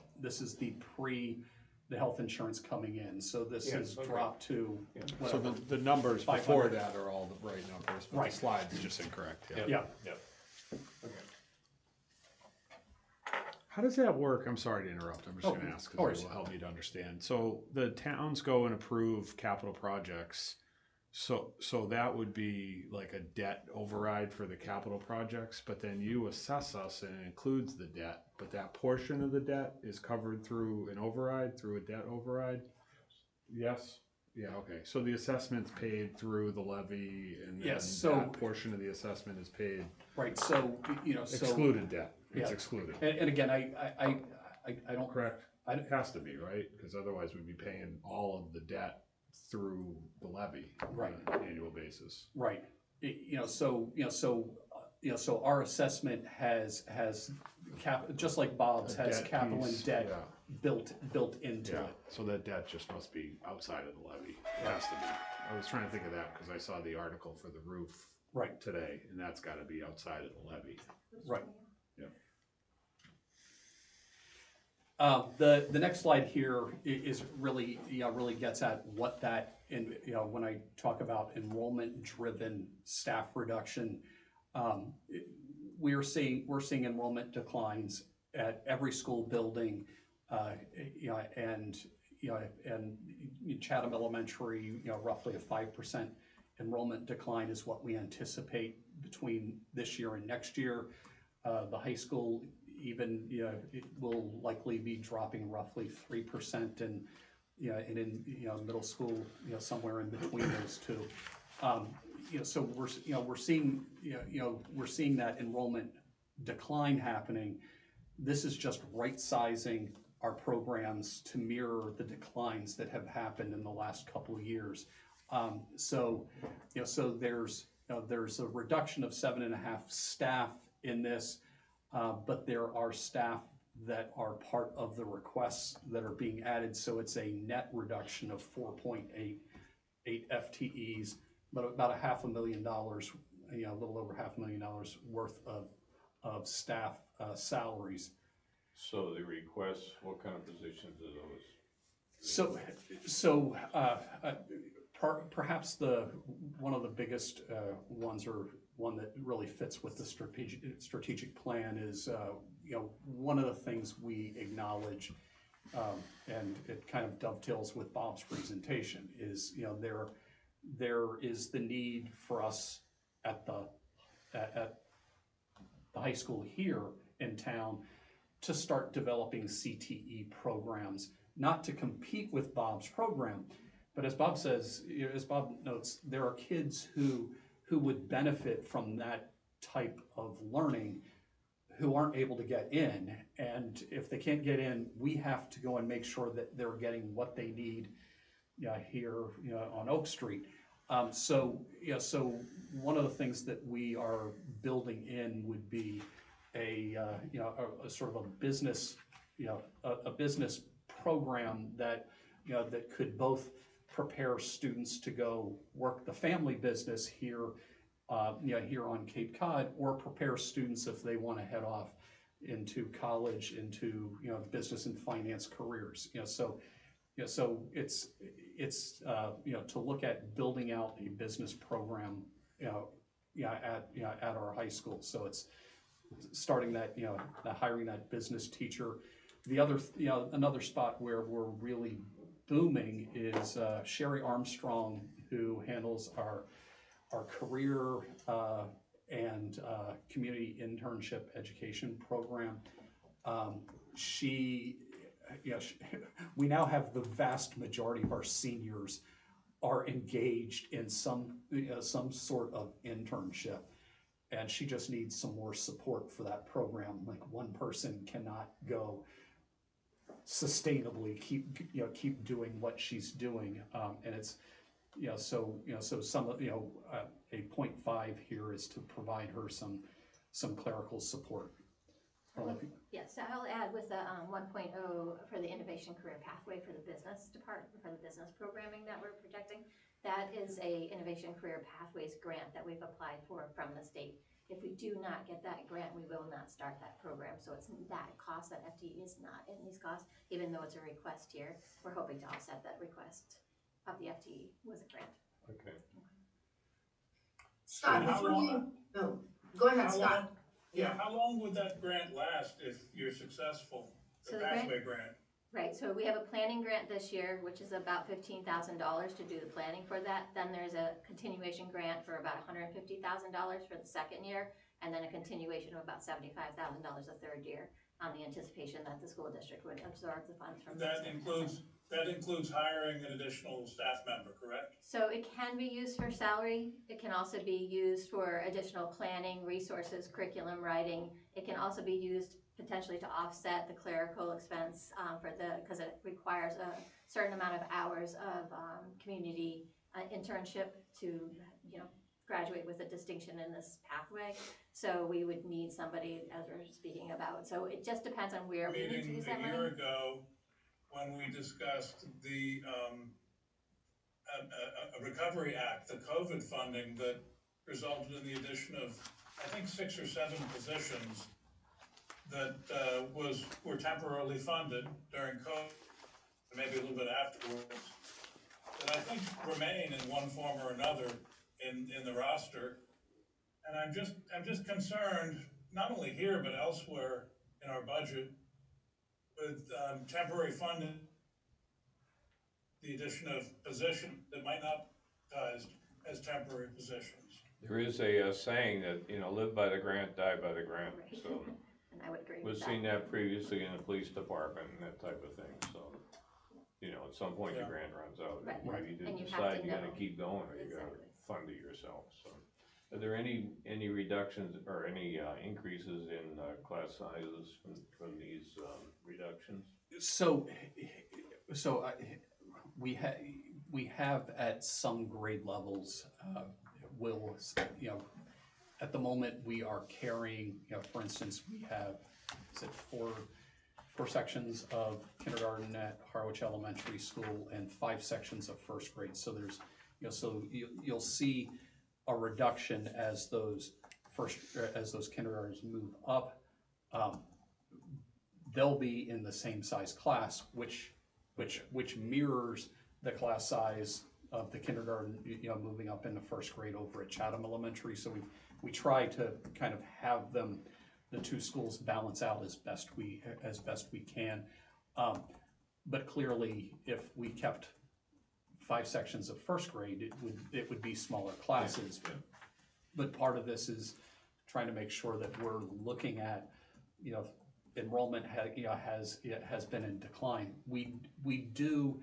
pre the health insurance coming in. So this has dropped to. So the numbers before that are all the right numbers, but right. The slide's just incorrect. Yeah. Okay. How does that work? I'm sorry to interrupt. I'm just going to ask because it will help me to understand. So the towns go and approve capital projects. So that would be like a debt override for the capital projects, but then you assess us and it includes the debt, but that portion of the debt is covered through an override, through a debt override? Yes? Yeah, okay. So the assessment's paid through the levy, and then that portion of the assessment is paid. Right, so, excluded debt. It's excluded. And again, I don't. Correct. It has to be, right? Because otherwise we'd be paying all of the debt through the levy on an annual basis. Right. So our assessment has just like Bob's has capital and debt built into it. So that debt just must be outside of the levy. It has to be. I was trying to think of that because I saw the article for the roof today, and that's got to be outside of the levy. Right. Yeah. The next slide here is really gets at what that, and when I talk about enrollment driven staff reduction, we're seeing enrollment declines at every school building, and Chatham Elementary, roughly a 5% enrollment decline is what we anticipate between this year and next year. The high school even it will likely be dropping roughly 3%, and in middle school somewhere in between those two. So we're seeing that enrollment decline happening. This is just right sizing our programs to mirror the declines that have happened in the last couple of years. So there's a reduction of 7.5 staff in this. But there are staff that are part of the requests that are being added, so it's a net reduction of 4.88 FTEs, but about $500,000, a little over $500,000 worth of staff salaries. So the requests, what kind of positions are those? Perhaps one of the biggest ones, or one that really fits with the strategic plan, is one of the things we acknowledge, and it kind of dovetails with Bob's presentation, is there is the need for us at the high school here in town to start developing CTE programs, not to compete with Bob's program, but as Bob says, as Bob notes, there are kids who would benefit from that type of learning who aren't able to get in, and if they can't get in, we have to go and make sure that they're getting what they need here on Oak Street. So one of the things that we are building in would be a sort of a business program that that could both prepare students to go work the family business here here on Cape Cod, or prepare students if they want to head off into college, into business and finance careers. So it's to look at building out a business program at our high school. So it's starting that hiring that business teacher. The other another spot where we're really booming is Sherry Armstrong, who handles our career and community internship education program. We now have the vast majority of our seniors are engaged in some sort of internship, and she just needs some more support for that program. Like, one person cannot go sustainably keep doing what she's doing, and it's so some of a 0.5 here is to provide her some clerical support. Yes, so I'll add with the 1.0 for the innovation career pathway for the business department, for the business programming that we're projecting. That is a innovation career pathways grant that we've applied for from the state. If we do not get that grant, we will not start that program. So it's that cost, that FTE is not in these costs, even though it's a request here. We're hoping to offset that request of the FTE with a grant. Okay. Scott, before you, go ahead, Scott. How long would that grant last if you're successful, the pathway grant? Right, so we have a planning grant this year, which is about $15,000 to do the planning for that. Then there's a continuation grant for about $150,000 for the second year, and then a continuation of about $75,000 the third year, on the anticipation that the school district would absorb the funds from that includes hiring an additional staff member, correct? So it can be used for salary. It can also be used for additional planning, resources, curriculum writing. It can also be used potentially to offset the clerical expense because it requires a certain amount of hours of community internship to graduate with a distinction in this pathway. So we would need somebody, as we're speaking about. So it just depends on where we need to use that money. A year ago, when we discussed the Recovery Act, the COVID funding that resulted in the addition of, I think, 6 or 7 positions that were temporarily funded during COVID, maybe a little bit afterwards, that I think remain in one form or another in the roster. And I'm just concerned, not only here but elsewhere in our budget, with temporary funding, the addition of positions that might not be advertised as temporary positions. There is a saying that, live by the grant, die by the grant. Right. So And I would agree we've with seen that previously in the police department and that type of thing. So, at some point the grant runs out. Right. You And you decide have to you gotta know. keep going, or you gotta fund it yourself. So, are there any reductions or any increases in class sizes from these reductions? We have at some grade levels, at the moment we are carrying, for instance, we have, 4 sections of kindergarten at Harwich Elementary School and 5 sections of first grade. So there's, so you'll see a reduction as those kindergartners move up. They'll be in the same size class, which mirrors the class size of the kindergarten, moving up into first grade over at Chatham Elementary. So we try to kind of have them, the two schools, balance out as best we can. But clearly, if we kept 5 sections of first grade, it would be smaller classes. Yeah. But part of this is trying to make sure that we're looking at, enrollment has been in decline. We do,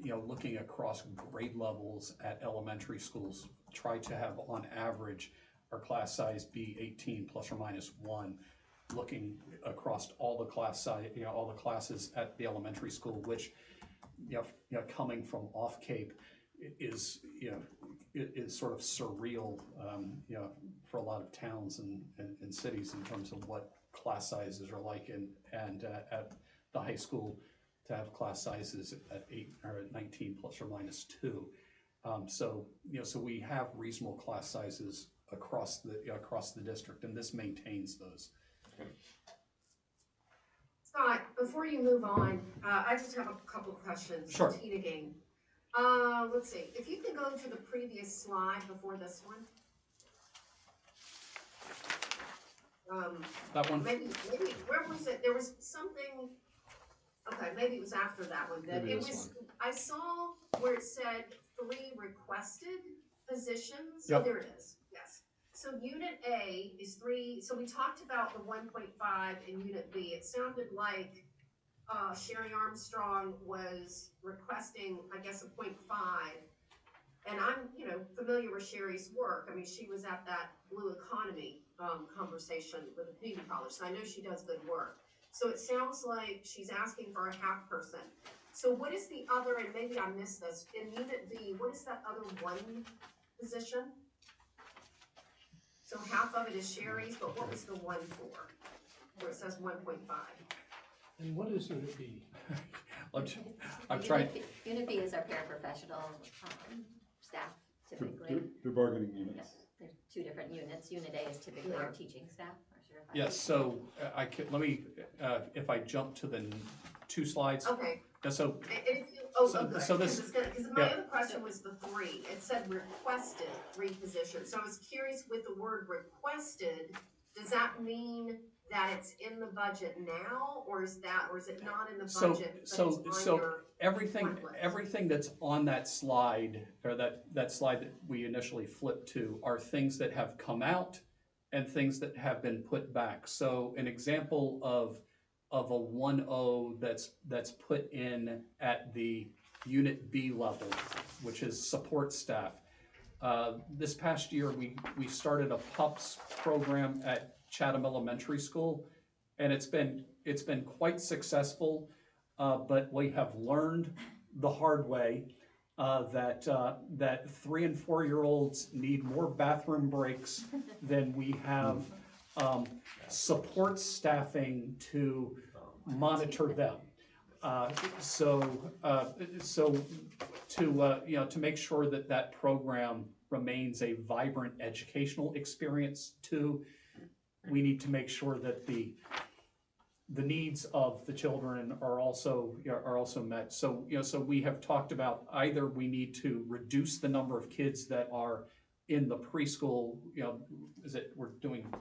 looking across grade levels at elementary schools, try to have on average our class size be 18 plus or minus 1, looking across all the class size, all the classes at the elementary school, which, coming from off Cape is sort of surreal, for a lot of towns and cities in terms of what class sizes are like, and at the high school to have class sizes at 8 or at 19 plus or minus 2. So we have reasonable class sizes across the district, and this maintains those. Scott, before you move on, I just have a couple questions. Sure. Tina Gang. Let's see, if you can go to the previous slide before this one. That one? Maybe, where was it? There was something, okay, maybe it was after that one. That Maybe it this was, one. I saw where it said 3 requested positions. Yep. Oh, there it is, yes. So unit A is 3, so we talked about the 1.5 in unit B. It sounded like Sherry Armstrong was requesting, I guess, a 0.5. And I'm, familiar with Sherry's work. I mean, she was at that Blue Economy conversation with the community college, so I know she does good work. So it sounds like she's asking for a half person. So what is the other, and maybe I missed this, in unit B, what is that other 1 position? So half of it is Sherry's, but what was the 1 for? Where it says 1.5? And what is unit B? I'm trying. Unit B is our paraprofessional staff typically. They're bargaining units. Yes, there's 2 different units. Unit A is typically our teaching staff, our certified. Yes, so let me, if I jump to the 2 slides. Okay. So, And if you, oh, So- good, so this- because my yeah. other question was the 3. It said requested 3 positions. So I was curious with the word requested, does that mean that it's in the budget now, or is it not in the budget, but it's on your everything front list? everything that's on that slide, or that slide that we initially flipped to, are things that have come out and things that have been put back. So an example of a 1.0 that's put in at the unit B level, which is support staff. This past year, we started a PUPS program at Chatham Elementary School, and it's been quite successful. But we have learned the hard way that 3 and 4-year-olds need more bathroom breaks than we have support staffing to monitor them. So to make sure that program remains a vibrant educational experience too, we need to make sure that the needs of the children are also met. So so we have talked about either we need to reduce the number of kids that are in the preschool. We're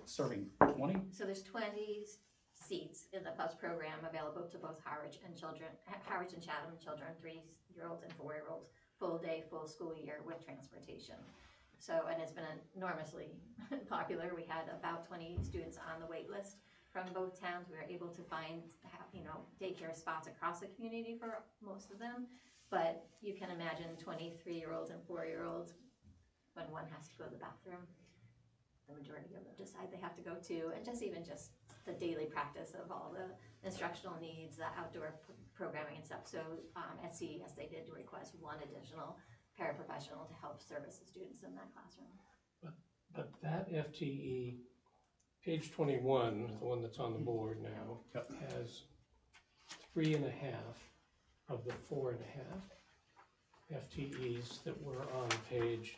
serving 20? So there's 20 seats in the PUS program available to both Harwich and Chatham children, 3-year-olds and 4-year-olds, full day, full school year with transportation. So, and it's been enormously popular. We had about 20 students on the wait list from both towns. We were able to find, daycare spots across the community for most of them. But you can imagine 23-year-olds and 4-year-olds, when one has to go to the bathroom, the majority of them decide they have to go too. And just the daily practice of all the instructional needs, the outdoor programming and stuff. So at CES, they did request 1 additional paraprofessional to help service the students in that classroom. But that FTE, page 21, the one that's on the board now, has 3.5 of the 4.5 FTEs that were on page,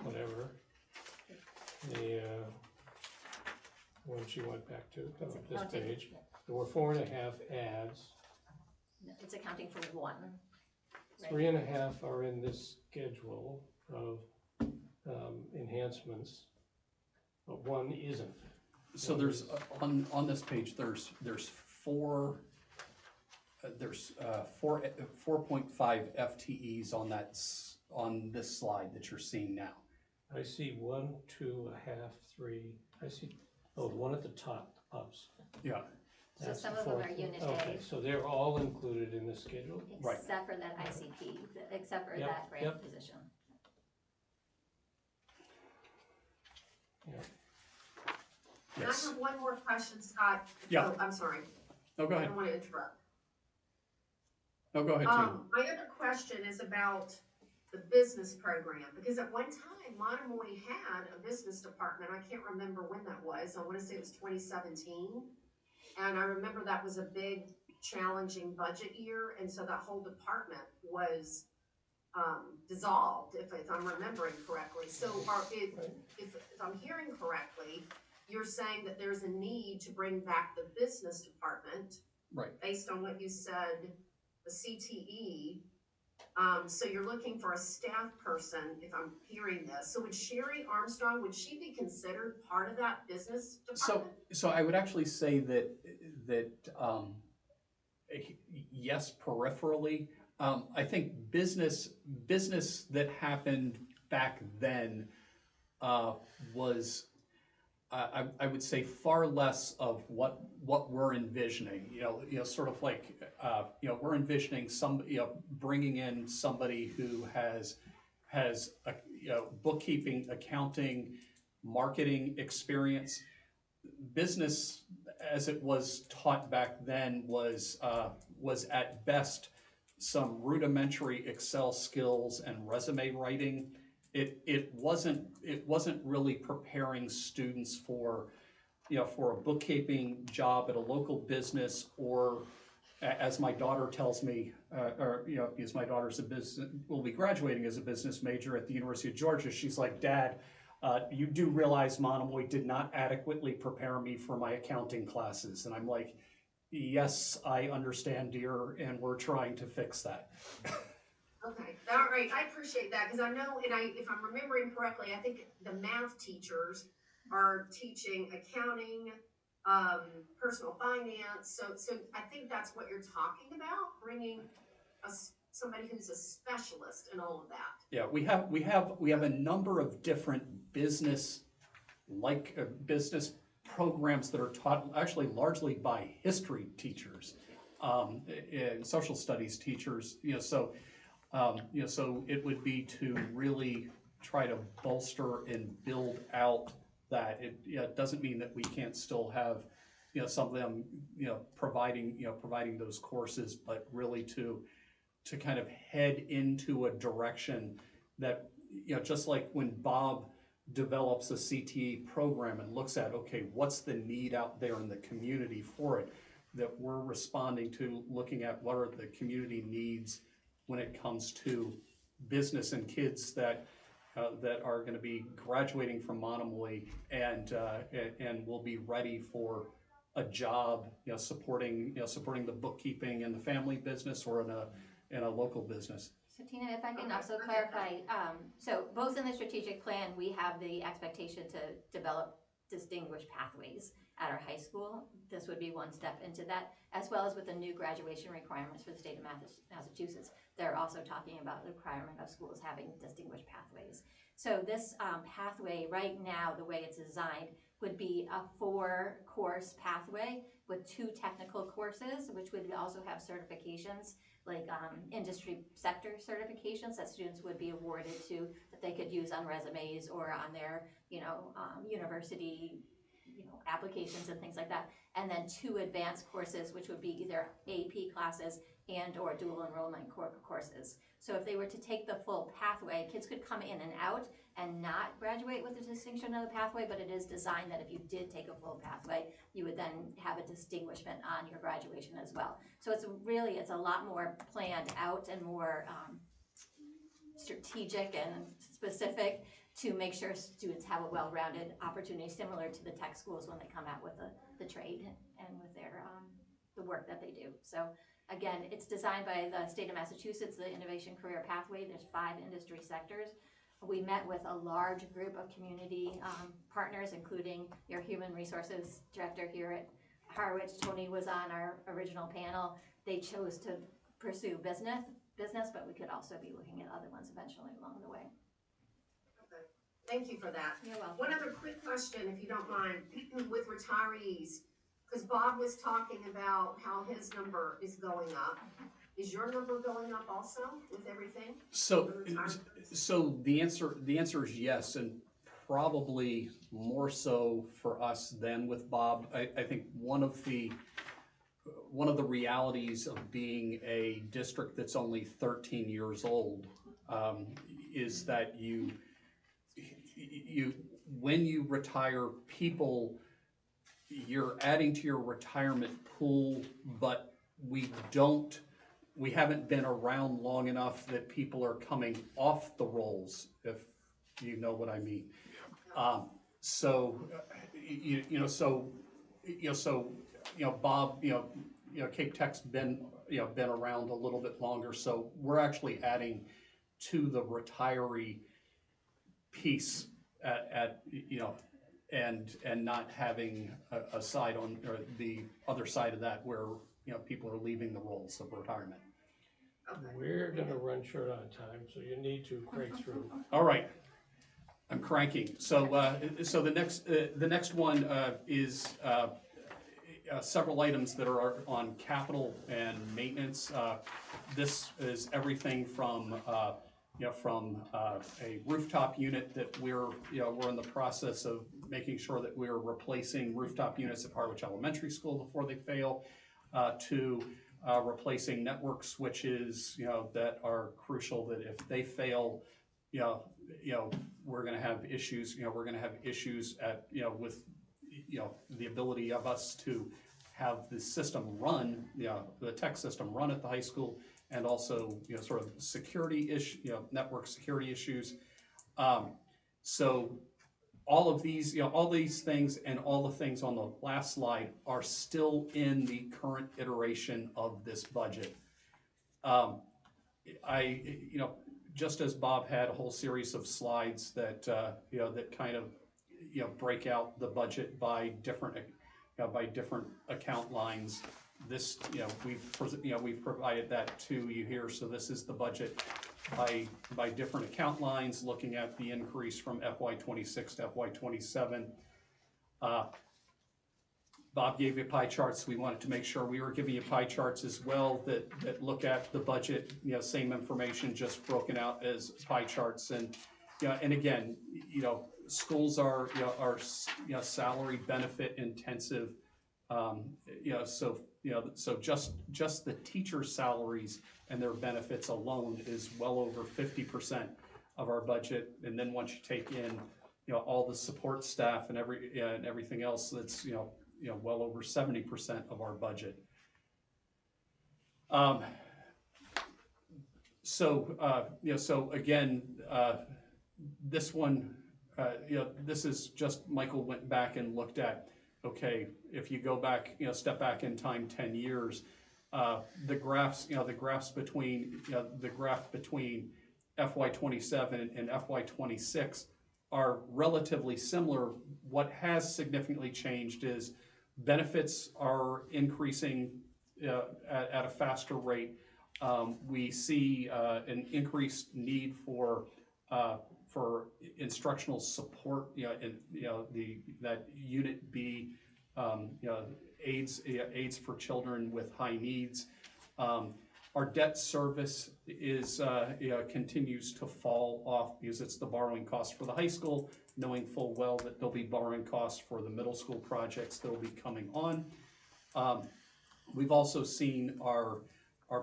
whatever, the, one she went back to, It's this accounting. page. There were 4.5 ads, No, it's accounting for one. Right. 3.5 are in this schedule of enhancements, but one isn't. So there's, on this page, there's 4.5 FTEs on this slide that you're seeing now. I see 1, 2, 1/2, 3, I see, oh, the one at the top, the ups. Yeah, So That's some the of them fourth are one. unit Okay, A, so they're all included in the schedule? Right. except for that ICP, except for Yep, that grant yep. position. Yeah. And I yes. have one more question, Scott. Yeah. Oh, I'm sorry, No, go I ahead. don't wanna interrupt. No, go ahead, Tina. My other question is about the business program, because at one time, Monomoy had a business department, I can't remember when that was, I wanna say it was 2017. And I remember that was a big challenging budget year, and so that whole department was, dissolved, if I'm remembering correctly. So if I'm hearing correctly, you're saying that there's a need to bring back the business department. Right. Based on what you said, the CTE. So you're looking for a staff person, if I'm hearing this. So would Sherry Armstrong, would she be considered part of that business department? So I would actually say that yes, peripherally. I think business that happened back then was I would say far less of what we're envisioning. You know, sort of like we're envisioning bringing in somebody who has bookkeeping, accounting, marketing experience. Business, as it was taught back then, was at best some rudimentary Excel skills and resume writing. It wasn't really preparing students for a bookkeeping job at a local business, or as my daughter tells me, because my daughter's will be graduating as a business major at the University of Georgia. She's like, Dad, you do realize Monomoy did not adequately prepare me for my accounting classes. And I'm like, yes, I understand, dear, and we're trying to fix that. Okay, all right, I appreciate that, because I know, and if I'm remembering correctly, I think the math teachers are teaching accounting, personal finance, so I think that's what you're talking about, bringing somebody who's a specialist in all of that. Yeah, we have a number of different business programs that are taught actually largely by history teachers, and social studies teachers. So it would be to really try to bolster and build out that. It doesn't mean that we can't still have some of them providing those courses, but really to kind of head into a direction that, just like when Bob develops a CTE program and looks at, okay, what's the need out there in the community for it, that we're responding to, looking at what are the community needs when it comes to business and kids that are going to be graduating from Monomoy and will be ready for a job, supporting the bookkeeping in the family business or in a local business. So Tina, if I can also clarify, so both in the strategic plan, we have the expectation to develop distinguished pathways at our high school. This would be one step into that, as well as with the new graduation requirements for the state of Massachusetts. They're also talking about the requirement of schools having distinguished pathways. So this pathway right now, the way it's designed, would be a 4-course pathway with 2 technical courses, which would also have certifications, like industry sector certifications that students would be awarded to, that they could use on resumes or on their, university applications and things like that. And then 2 advanced courses, which would be either AP classes and or dual enrollment courses. So if they were to take the full pathway, kids could come in and out and not graduate with the distinction of the pathway, but it is designed that if you did take a full pathway, you would then have a distinguishment on your graduation as well. So it's a lot more planned out and more strategic and specific to make sure students have a well-rounded opportunity, similar to the tech schools when they come out with the trade and with their the work that they do. So again, it's designed by the state of Massachusetts, the Innovation Career Pathway. There's 5 industry sectors. We met with a large group of community partners, including your human resources director here at Harwich. Tony was on our original panel. They chose to pursue business, but we could also be looking at other ones eventually along the way. Okay. Thank you for that. You're welcome. One other quick question, if you don't mind, with retirees, because Bob was talking about how his number is going up. Is your number going up also with everything? So the answer is yes, and probably more so for us than with Bob. I think one of the realities of being a district that's only 13 years old is that when you retire people, you're adding to your retirement pool, but we haven't been around long enough that people are coming off the rolls, if you know what I mean. Bob, Cape Tech's been around a little bit longer, so we're actually adding to the retiree piece and not having a side on, or the other side of that where people are leaving the rolls of retirement. Okay. We're gonna run short on time, so you need to crank through. All right, I'm cranking. So the next one is several items that are on capital and maintenance. This is everything from a rooftop unit that we're in the process of making sure that we're replacing rooftop units at Harwich Elementary School before they fail, to replacing network switches, that are crucial, that if they fail, we're going to have issues. We're going to have issues with the ability of us to have the system run, the tech system run at the high school, and also sort of security issue, network security issues. So all of these, all these things and all the things on the last slide are still in the current iteration of this budget. Just as Bob had a whole series of slides that that kind of break out the budget by different account lines. This we've provided that to you here. So this is the budget by different account lines, looking at the increase from FY26 to FY27. Bob gave you pie charts. We wanted to make sure we were giving you pie charts as well that look at the budget, same information, just broken out as pie charts. And and again, schools are salary benefit intensive. So just the teacher salaries and their benefits alone is well over 50% of our budget. And then once you take in all the support staff and everything else, that's well over 70% of our budget. So again, this one, this is just Michael went back and looked at. Okay, if you go back, step back in time 10 years, the graphs between the graph between FY27 and FY26 are relatively similar. What has significantly changed is benefits are increasing at a faster rate. We see an increased need for instructional support, that Unit B, aids for children with high needs. Our debt service is, continues to fall off because it's the borrowing cost for the high school, knowing full well that there'll be borrowing costs for the middle school projects that will be coming on. We've also seen our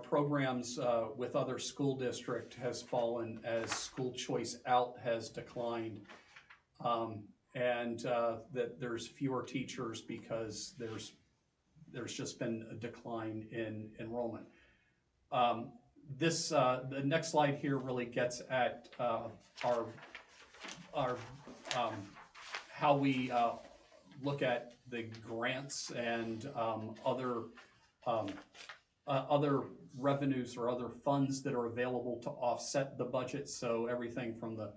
programs with other school district has fallen as school choice out has declined. And that there's fewer teachers because there's just been a decline in enrollment. The next slide here really gets at our how we look at the grants and other revenues or other funds that are available to offset the budget. So everything from the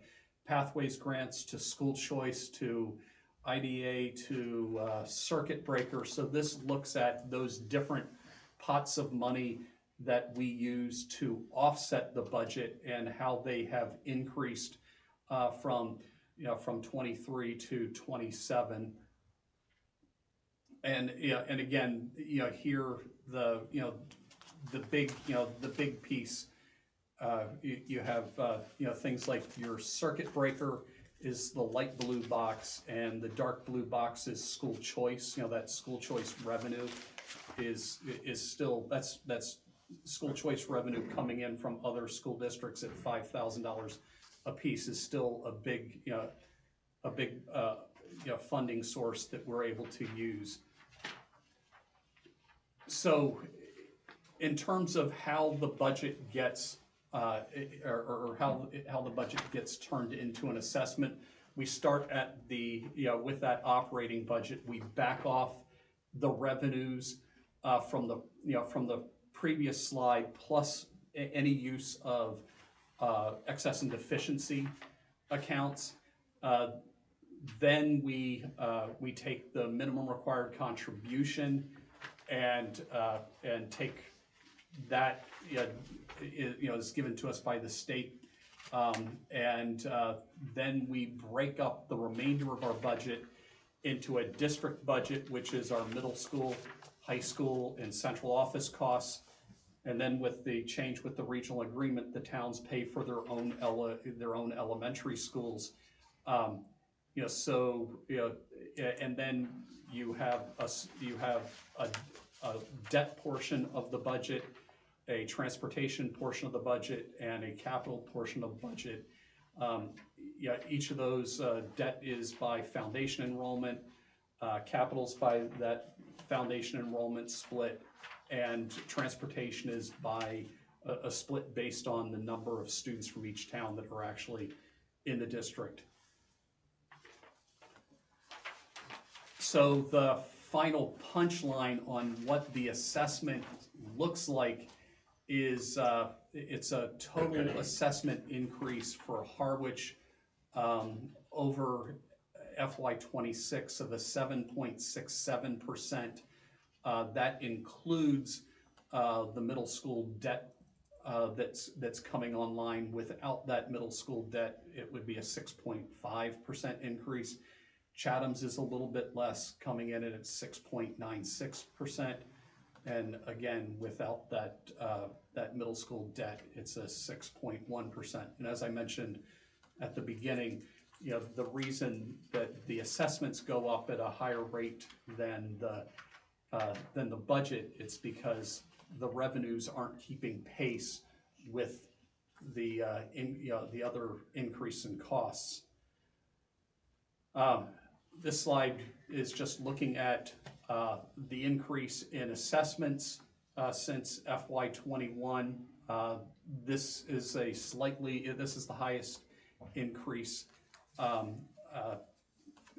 Pathways grants to school choice to IDA to circuit breaker. So this looks at those different pots of money that we use to offset the budget and how they have increased from 23 to 27. And and again, here the big piece. You have things like your circuit breaker is the light blue box, and the dark blue box is school choice. That school choice revenue is still that's school choice revenue coming in from other school districts at $5,000 a piece is still a big funding source that we're able to use. So, in terms of how the budget gets or how the budget gets turned into an assessment, we start at with that operating budget. We back off the revenues from the previous slide, plus any use of excess and deficiency accounts. Then we take the minimum required contribution and take that is given to us by the state, and then we break up the remainder of our budget into a district budget, which is our middle school, high school, and central office costs. And then with the change with the regional agreement, the towns pay for their own elementary schools. And then you have a debt portion of the budget, a transportation portion of the budget, and a capital portion of the budget. Each of those debt is by foundation enrollment, capital's by that foundation enrollment split, and transportation is by a split based on the number of students from each town that are actually in the district. So the final punchline on what the assessment looks like is it's a total assessment increase for Harwich over FY26 of a 7.67%. That includes the middle school debt that's coming online. Without that middle school debt, it would be a 6.5% increase. Chatham's is a little bit less, coming in at 6.96%. And again, without that middle school debt, it's a 6.1%. And as I mentioned at the beginning, the reason that the assessments go up at a higher rate than the budget, it's because the revenues aren't keeping pace with the other increase in costs. This slide is just looking at the increase in assessments since FY21. This is the highest increase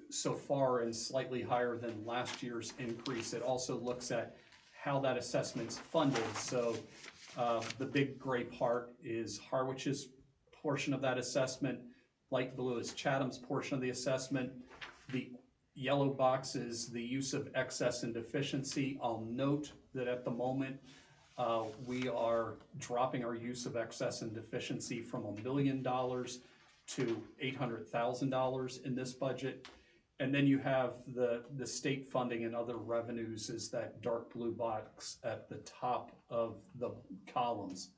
so far, and slightly higher than last year's increase. It also looks at how that assessment's funded. So the big gray part is Harwich's portion of that assessment. Light blue is Chatham's portion of the assessment. The yellow box is the use of excess and deficiency. I'll note that at the moment we are dropping our use of excess and deficiency from $1 million to $800,000 in this budget. And then you have the state funding and other revenues is that dark blue box at the top of the columns.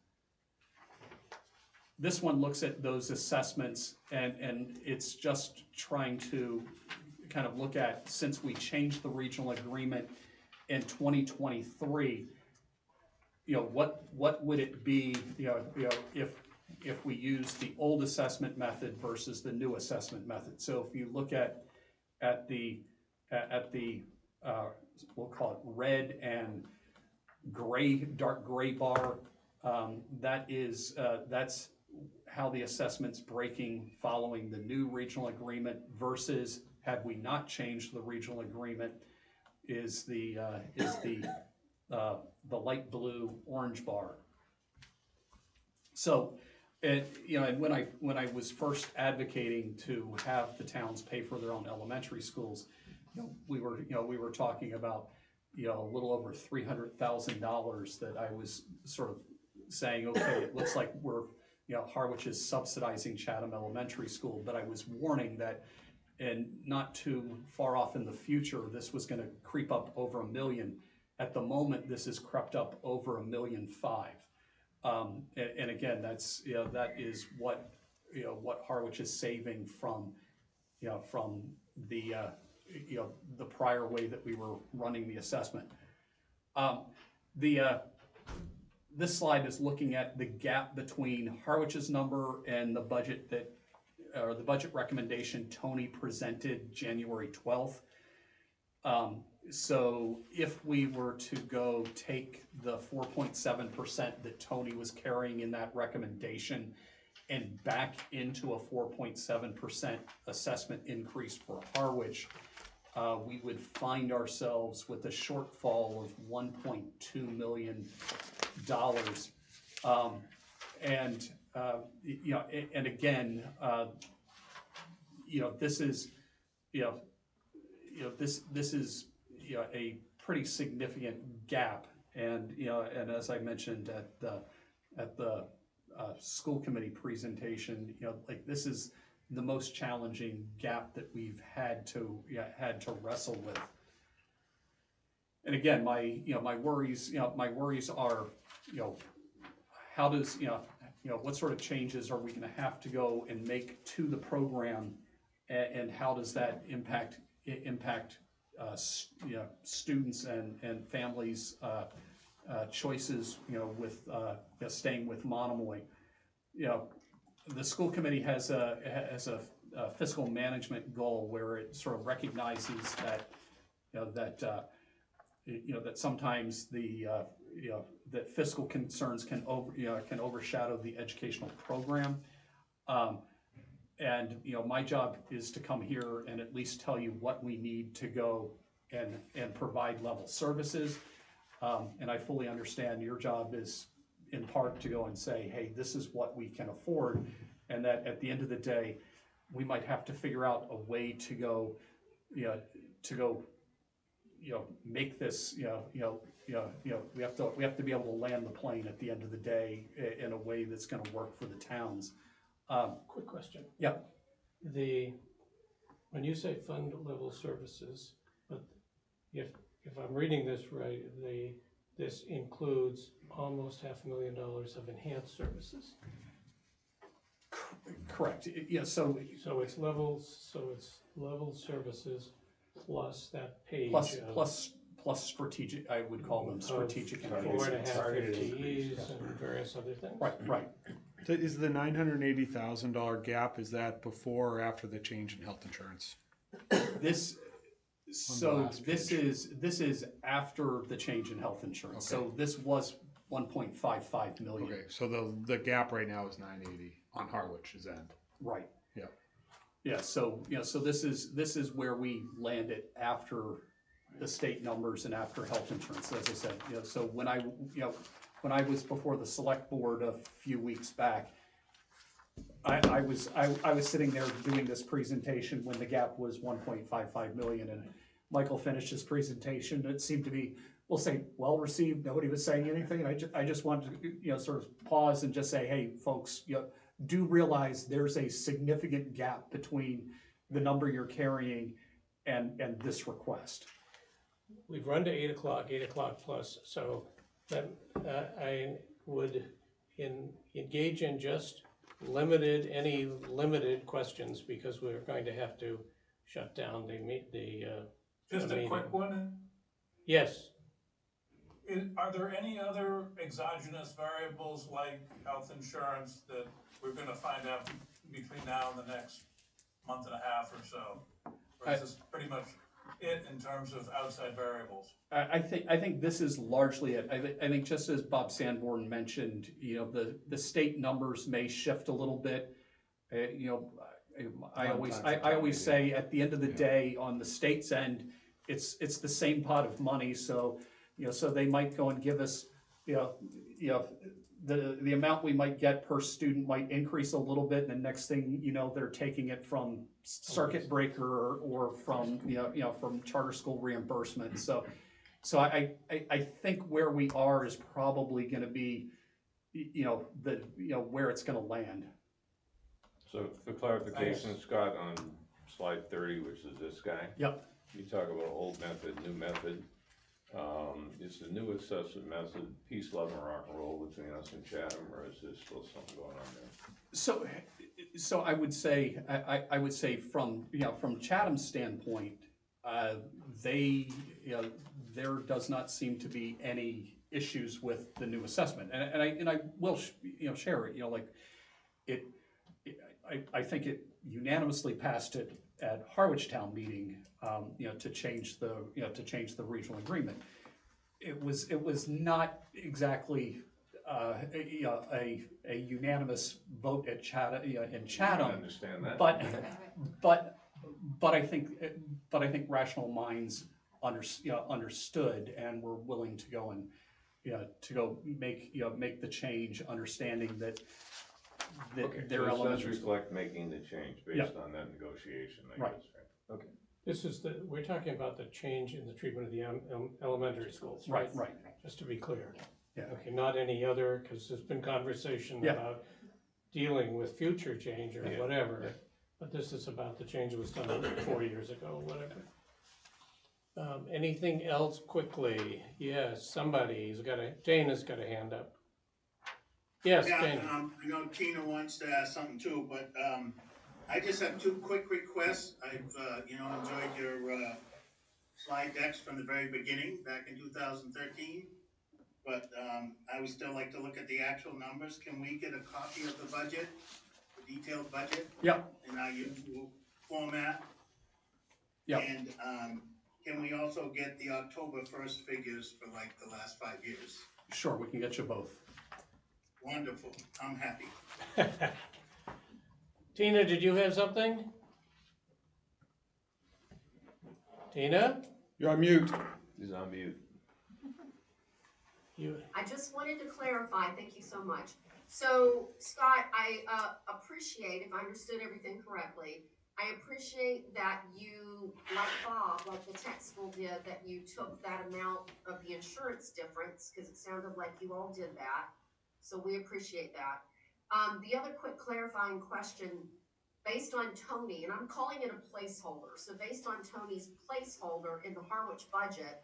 This one looks at those assessments and it's just trying to kind of look at, since we changed the regional agreement in 2023, what would it be, if we use the old assessment method versus the new assessment method. So if you look at the we'll call it red and gray, dark gray bar, that's how the assessment's breaking following the new regional agreement versus had we not changed the regional agreement is the light blue orange bar. So, and when I was first advocating to have the towns pay for their own elementary schools, we were talking about a little over $300,000 that I was sort of saying, okay, it looks like we're Harwich is subsidizing Chatham Elementary School, but I was warning that, and not too far off in the future, this was going to creep up over $1 million. At the moment, this has crept up over $1.5 million. And again, that is what Harwich is saving from the prior way that we were running the assessment. This slide is looking at the gap between Harwich's number and the budget or the budget recommendation Tony presented January 12th. So if we were to go take the 4.7% that Tony was carrying in that recommendation and back into a 4.7% assessment increase for Harwich, we would find ourselves with a shortfall of $1.2 million. And again, this is this is a pretty significant gap, and and as I mentioned at the school committee presentation, like this is the most challenging gap that we've had to wrestle with. And again, my worries are, how does, what sort of changes are we going to have to go and make to the program, and how does that impact students and families' choices, with staying with Monomoy. The school committee has a fiscal management goal where it sort of recognizes that that sometimes that fiscal concerns can overshadow the educational program. And my job is to come here and at least tell you what we need to go and provide level services. And I fully understand your job is in part to go and say, hey, this is what we can afford, and that at the end of the day, we might have to figure out a way to go, make this, we have to be able to land the plane at the end of the day in a way that's going to work for the towns. Quick question. Yeah. When you say fund level services, but if I'm reading this right, this includes almost $500,000 of enhanced services. Correct. Yeah. So it's level services plus that page plus strategic. I would call them strategic. 4.5 FTEs and various other things. Right. So is the $980,000 gap, is that before or after the change in health insurance? This is after the change in health insurance. Okay. So this was 1.55 million. Okay, so the gap right now is 980 on Harwich's end. Right. Yeah. Yeah. So so this is where we landed after the state numbers and after health insurance. As I said, so when I was before the select board a few weeks back, I was sitting there doing this presentation when the gap was 1.55 million, and Michael finished his presentation. It seemed to be, we'll say, well received. Nobody was saying anything, and I just wanted to sort of pause and just say, hey folks, do realize there's a significant gap between the number you're carrying and this request. We've run to 8 o'clock plus, so that, I would engage in just any limited questions, because we're going to have to shut down the Just a meeting. quick one, Yes, are there any other exogenous variables like health insurance that we're gonna find out between now and the next month and a half or so? Or is this pretty much it in terms of outside variables? I think this is largely it. I think just as Bob Sanborn mentioned, the state numbers may shift a little bit. I always say at the end of the day, on the state's end, it's the same pot of money. So so they might go and give us the amount we might get per student might increase a little bit, and the next thing they're taking it from circuit breaker or from from charter school reimbursement. So I think where we are is probably going to be where it's going to land. So for clarification, Scott, on slide 30, which is this guy. Yep. You talk about old method, new method. Is the new assessment method peace, love, and rock and roll between us and Chatham, or is there still something going on there? So I would say from Chatham's standpoint, there does not seem to be any issues with the new assessment, and I will share it. I think it unanimously passed it at Harwich Town meeting, to change the regional agreement. It was not exactly a unanimous vote at Chatham in Chatham. I understand that. But I think rational minds understood and were willing to go and make the change, understanding that Okay, their so it elements does reflect making the change based on that negotiation, I Right. guess, right? Okay. this is we're talking about the change in the treatment of the elementary schools, right? Right. Just to be clear. Yeah. Okay, not any other, because there's been conversation Yeah. about dealing with future change or Yeah. whatever, but this is about the change that was done 4 years ago, whatever. Anything else quickly? Yes, Dana's got a hand up. Yes, Yeah, Dana. I know Tina wants to ask something too, but, I just have two quick requests. I've, enjoyed your, slide decks from the very beginning, back in 2013. But, I would still like to look at the actual numbers. Can we get a copy of the budget, the detailed budget? Yep. In our usual format? Yep. And, can we also get the October 1st figures for like the last 5 years? Sure, we can get you both. Wonderful, I'm happy. Tina, did you have something? Tina? You're on mute. He's on mute. I just wanted to clarify, thank you so much. So, Scott, I appreciate, if I understood everything correctly, I appreciate that you, like Bob, like the tech school did, that you took that amount of the insurance difference, because it sounded like you all did that. So we appreciate that. The other quick clarifying question, based on Tony, and I'm calling it a placeholder, so based on Tony's placeholder in the Harwich budget,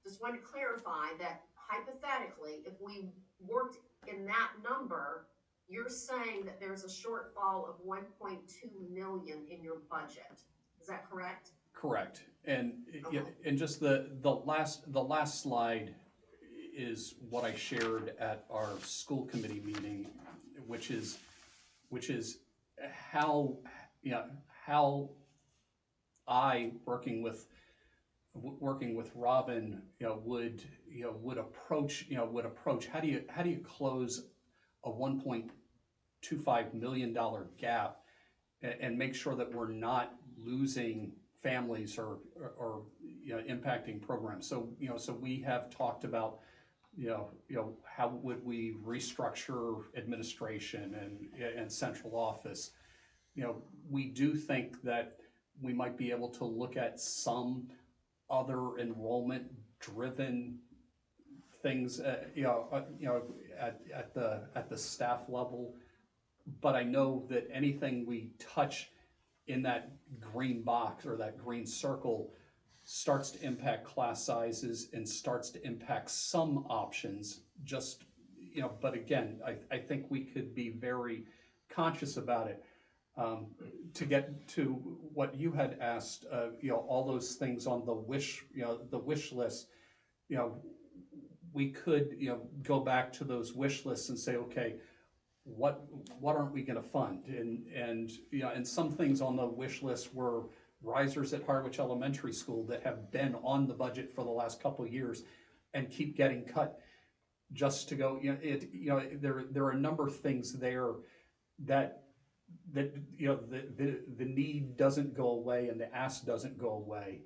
just want to clarify that hypothetically, if we worked in that number, you're saying that there's a shortfall of 1.2 million in your budget. Is that correct? Correct. And Okay. and just the last slide is what I shared at our school committee meeting, which is how I, working with Robin, would approach how do you close a $1.25 million gap and make sure that we're not losing families or impacting programs. So so we have talked about how would we restructure administration and central office. We do think that we might be able to look at some other enrollment driven things at the staff level, but I know that anything we touch in that green box or that green circle starts to impact class sizes and starts to impact some options, just, but again, I think we could be very conscious about it. To get to what you had asked, all those things on the wish list, we could, go back to those wish lists and say, okay, what aren't we gonna fund? And some things on the wish list were risers at Harwich Elementary School that have been on the budget for the last couple of years and keep getting cut just to go, there are a number of things there that the need doesn't go away and the ask doesn't go away.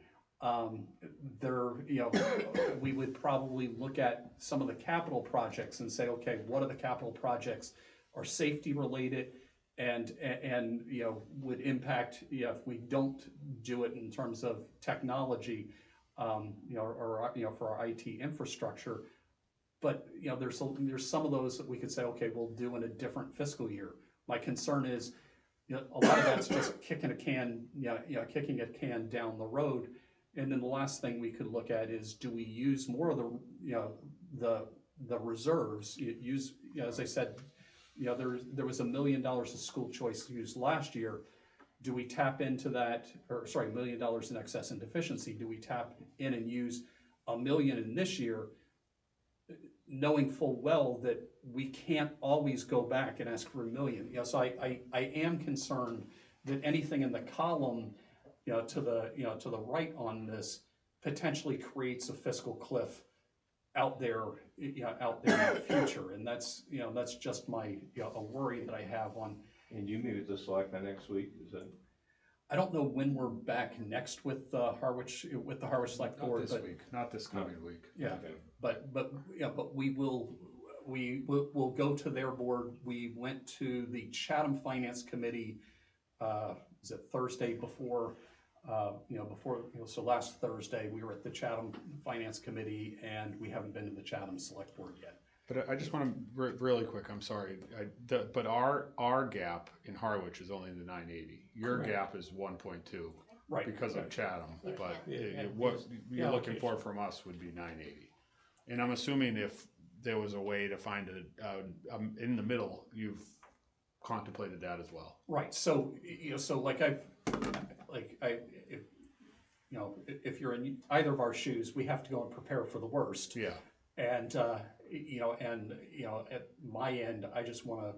We would probably look at some of the capital projects and say, okay, what are the capital projects are safety related and would impact, if we don't do it in terms of technology, for our IT infrastructure. But, there's some of those that we could say, okay, we'll do in a different fiscal year. My concern is, a lot of that's just kicking a can down the road. And then the last thing we could look at is, do we use more of the reserves? As I said, there was $1 million of school choice used last year. Do we tap into that, $1 million in excess and deficiency? Do we tap in and use $1 million in this year, knowing full well that we can't always go back and ask for $1 million? So I am concerned that anything in the column, to the right on this potentially creates a fiscal cliff out there in the future, and that's just my a worry that I have on. And you meet with the selectmen next week, is that? I don't know when we're back next with the Harwich Select Board. Not this week, not this coming week. Yeah, Okay. but we'll go to their board. We went to the Chatham Finance Committee. Is it Thursday before? So last Thursday we were at the Chatham Finance Committee, and we haven't been to the Chatham Select Board yet. But I just want to really quick. I'm sorry, but our gap in Harwich is only the 980. Your Correct. Gap is 1.2, Right, because of right. Chatham. But Yeah. what you're looking Yeah. for from us would be 980. And I'm assuming if there was a way to find in the middle, you've contemplated that as well. Right. So if you're in either of our shoes, we have to go and prepare for the worst. Yeah. And at my end, I just want to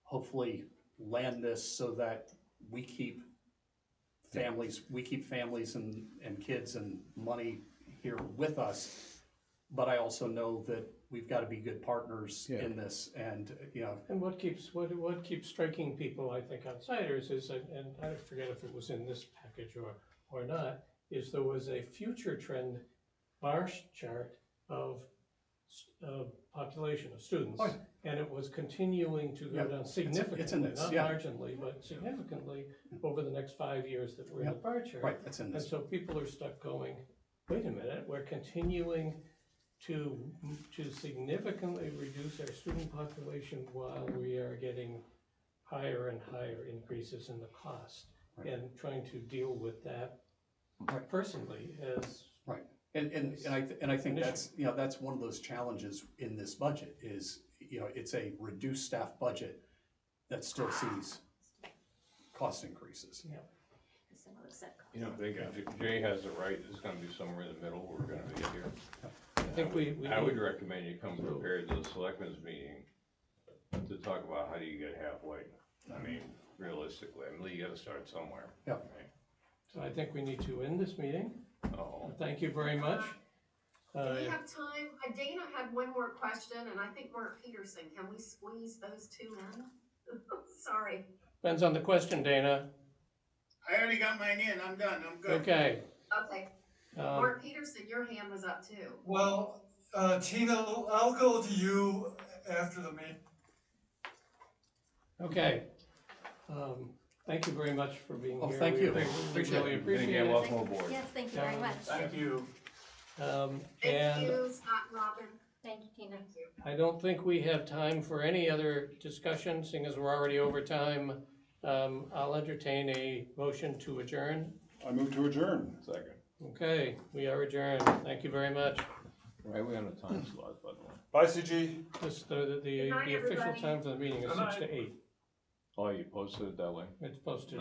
hopefully land this so that we keep families and kids and money here with us. But I also know that we've got to be good partners in this, and And what keeps striking people, I think, outsiders is, and I forget if it was in this package or not, is there was a future trend bar chart of population of students, Oh, yeah. and it was continuing to go Yeah, down it's significantly, in this, not yeah. marginally, but significantly over the next 5 years that we're in Yeah. the bar chart. Right, that's in And this. so people are stuck going, wait a minute, we're continuing to significantly reduce our student population while we are getting higher and higher increases in the cost. Right. And trying to deal with that Right. personally as. Right. And I think that's one of those challenges in this budget is, it's a reduced staff budget that still sees cost increases. Yeah. I think if Jay has it right, it's gonna be somewhere in the middle, we're gonna be here. I think I would recommend you come prepared to the selectmen's meeting to talk about how do you get halfway. I mean, realistically, you gotta start somewhere. Yeah. Right? So I think we need to end this meeting. Oh, Thank you very much. Do we have time? Dana had one more question, and I think Mark Peterson, can we squeeze those two in? Sorry. Depends on the question, Dana. I already got mine in, I'm done, I'm good. Okay. Okay. Mark Peterson, your hand was up too. Well, Tina, I'll go to you after the meeting. Okay. Thank you very much for being Oh, here. thank you. We Appreciate really it. appreciate again, it. welcome aboard. Yes, thank you very much. Thank you. Thank And you, Scott and Robin. Thank you, Tina. Thank you. I don't think we have time for any other discussion, seeing as we're already over time. I'll entertain a motion to adjourn. I move to adjourn. Second. Okay, we are adjourned. Thank you very much. Right, we on a time slot, by the way. Bye, CG. The official time for the meeting is Good 6 night. to 8. Oh, you posted it that way? It's posted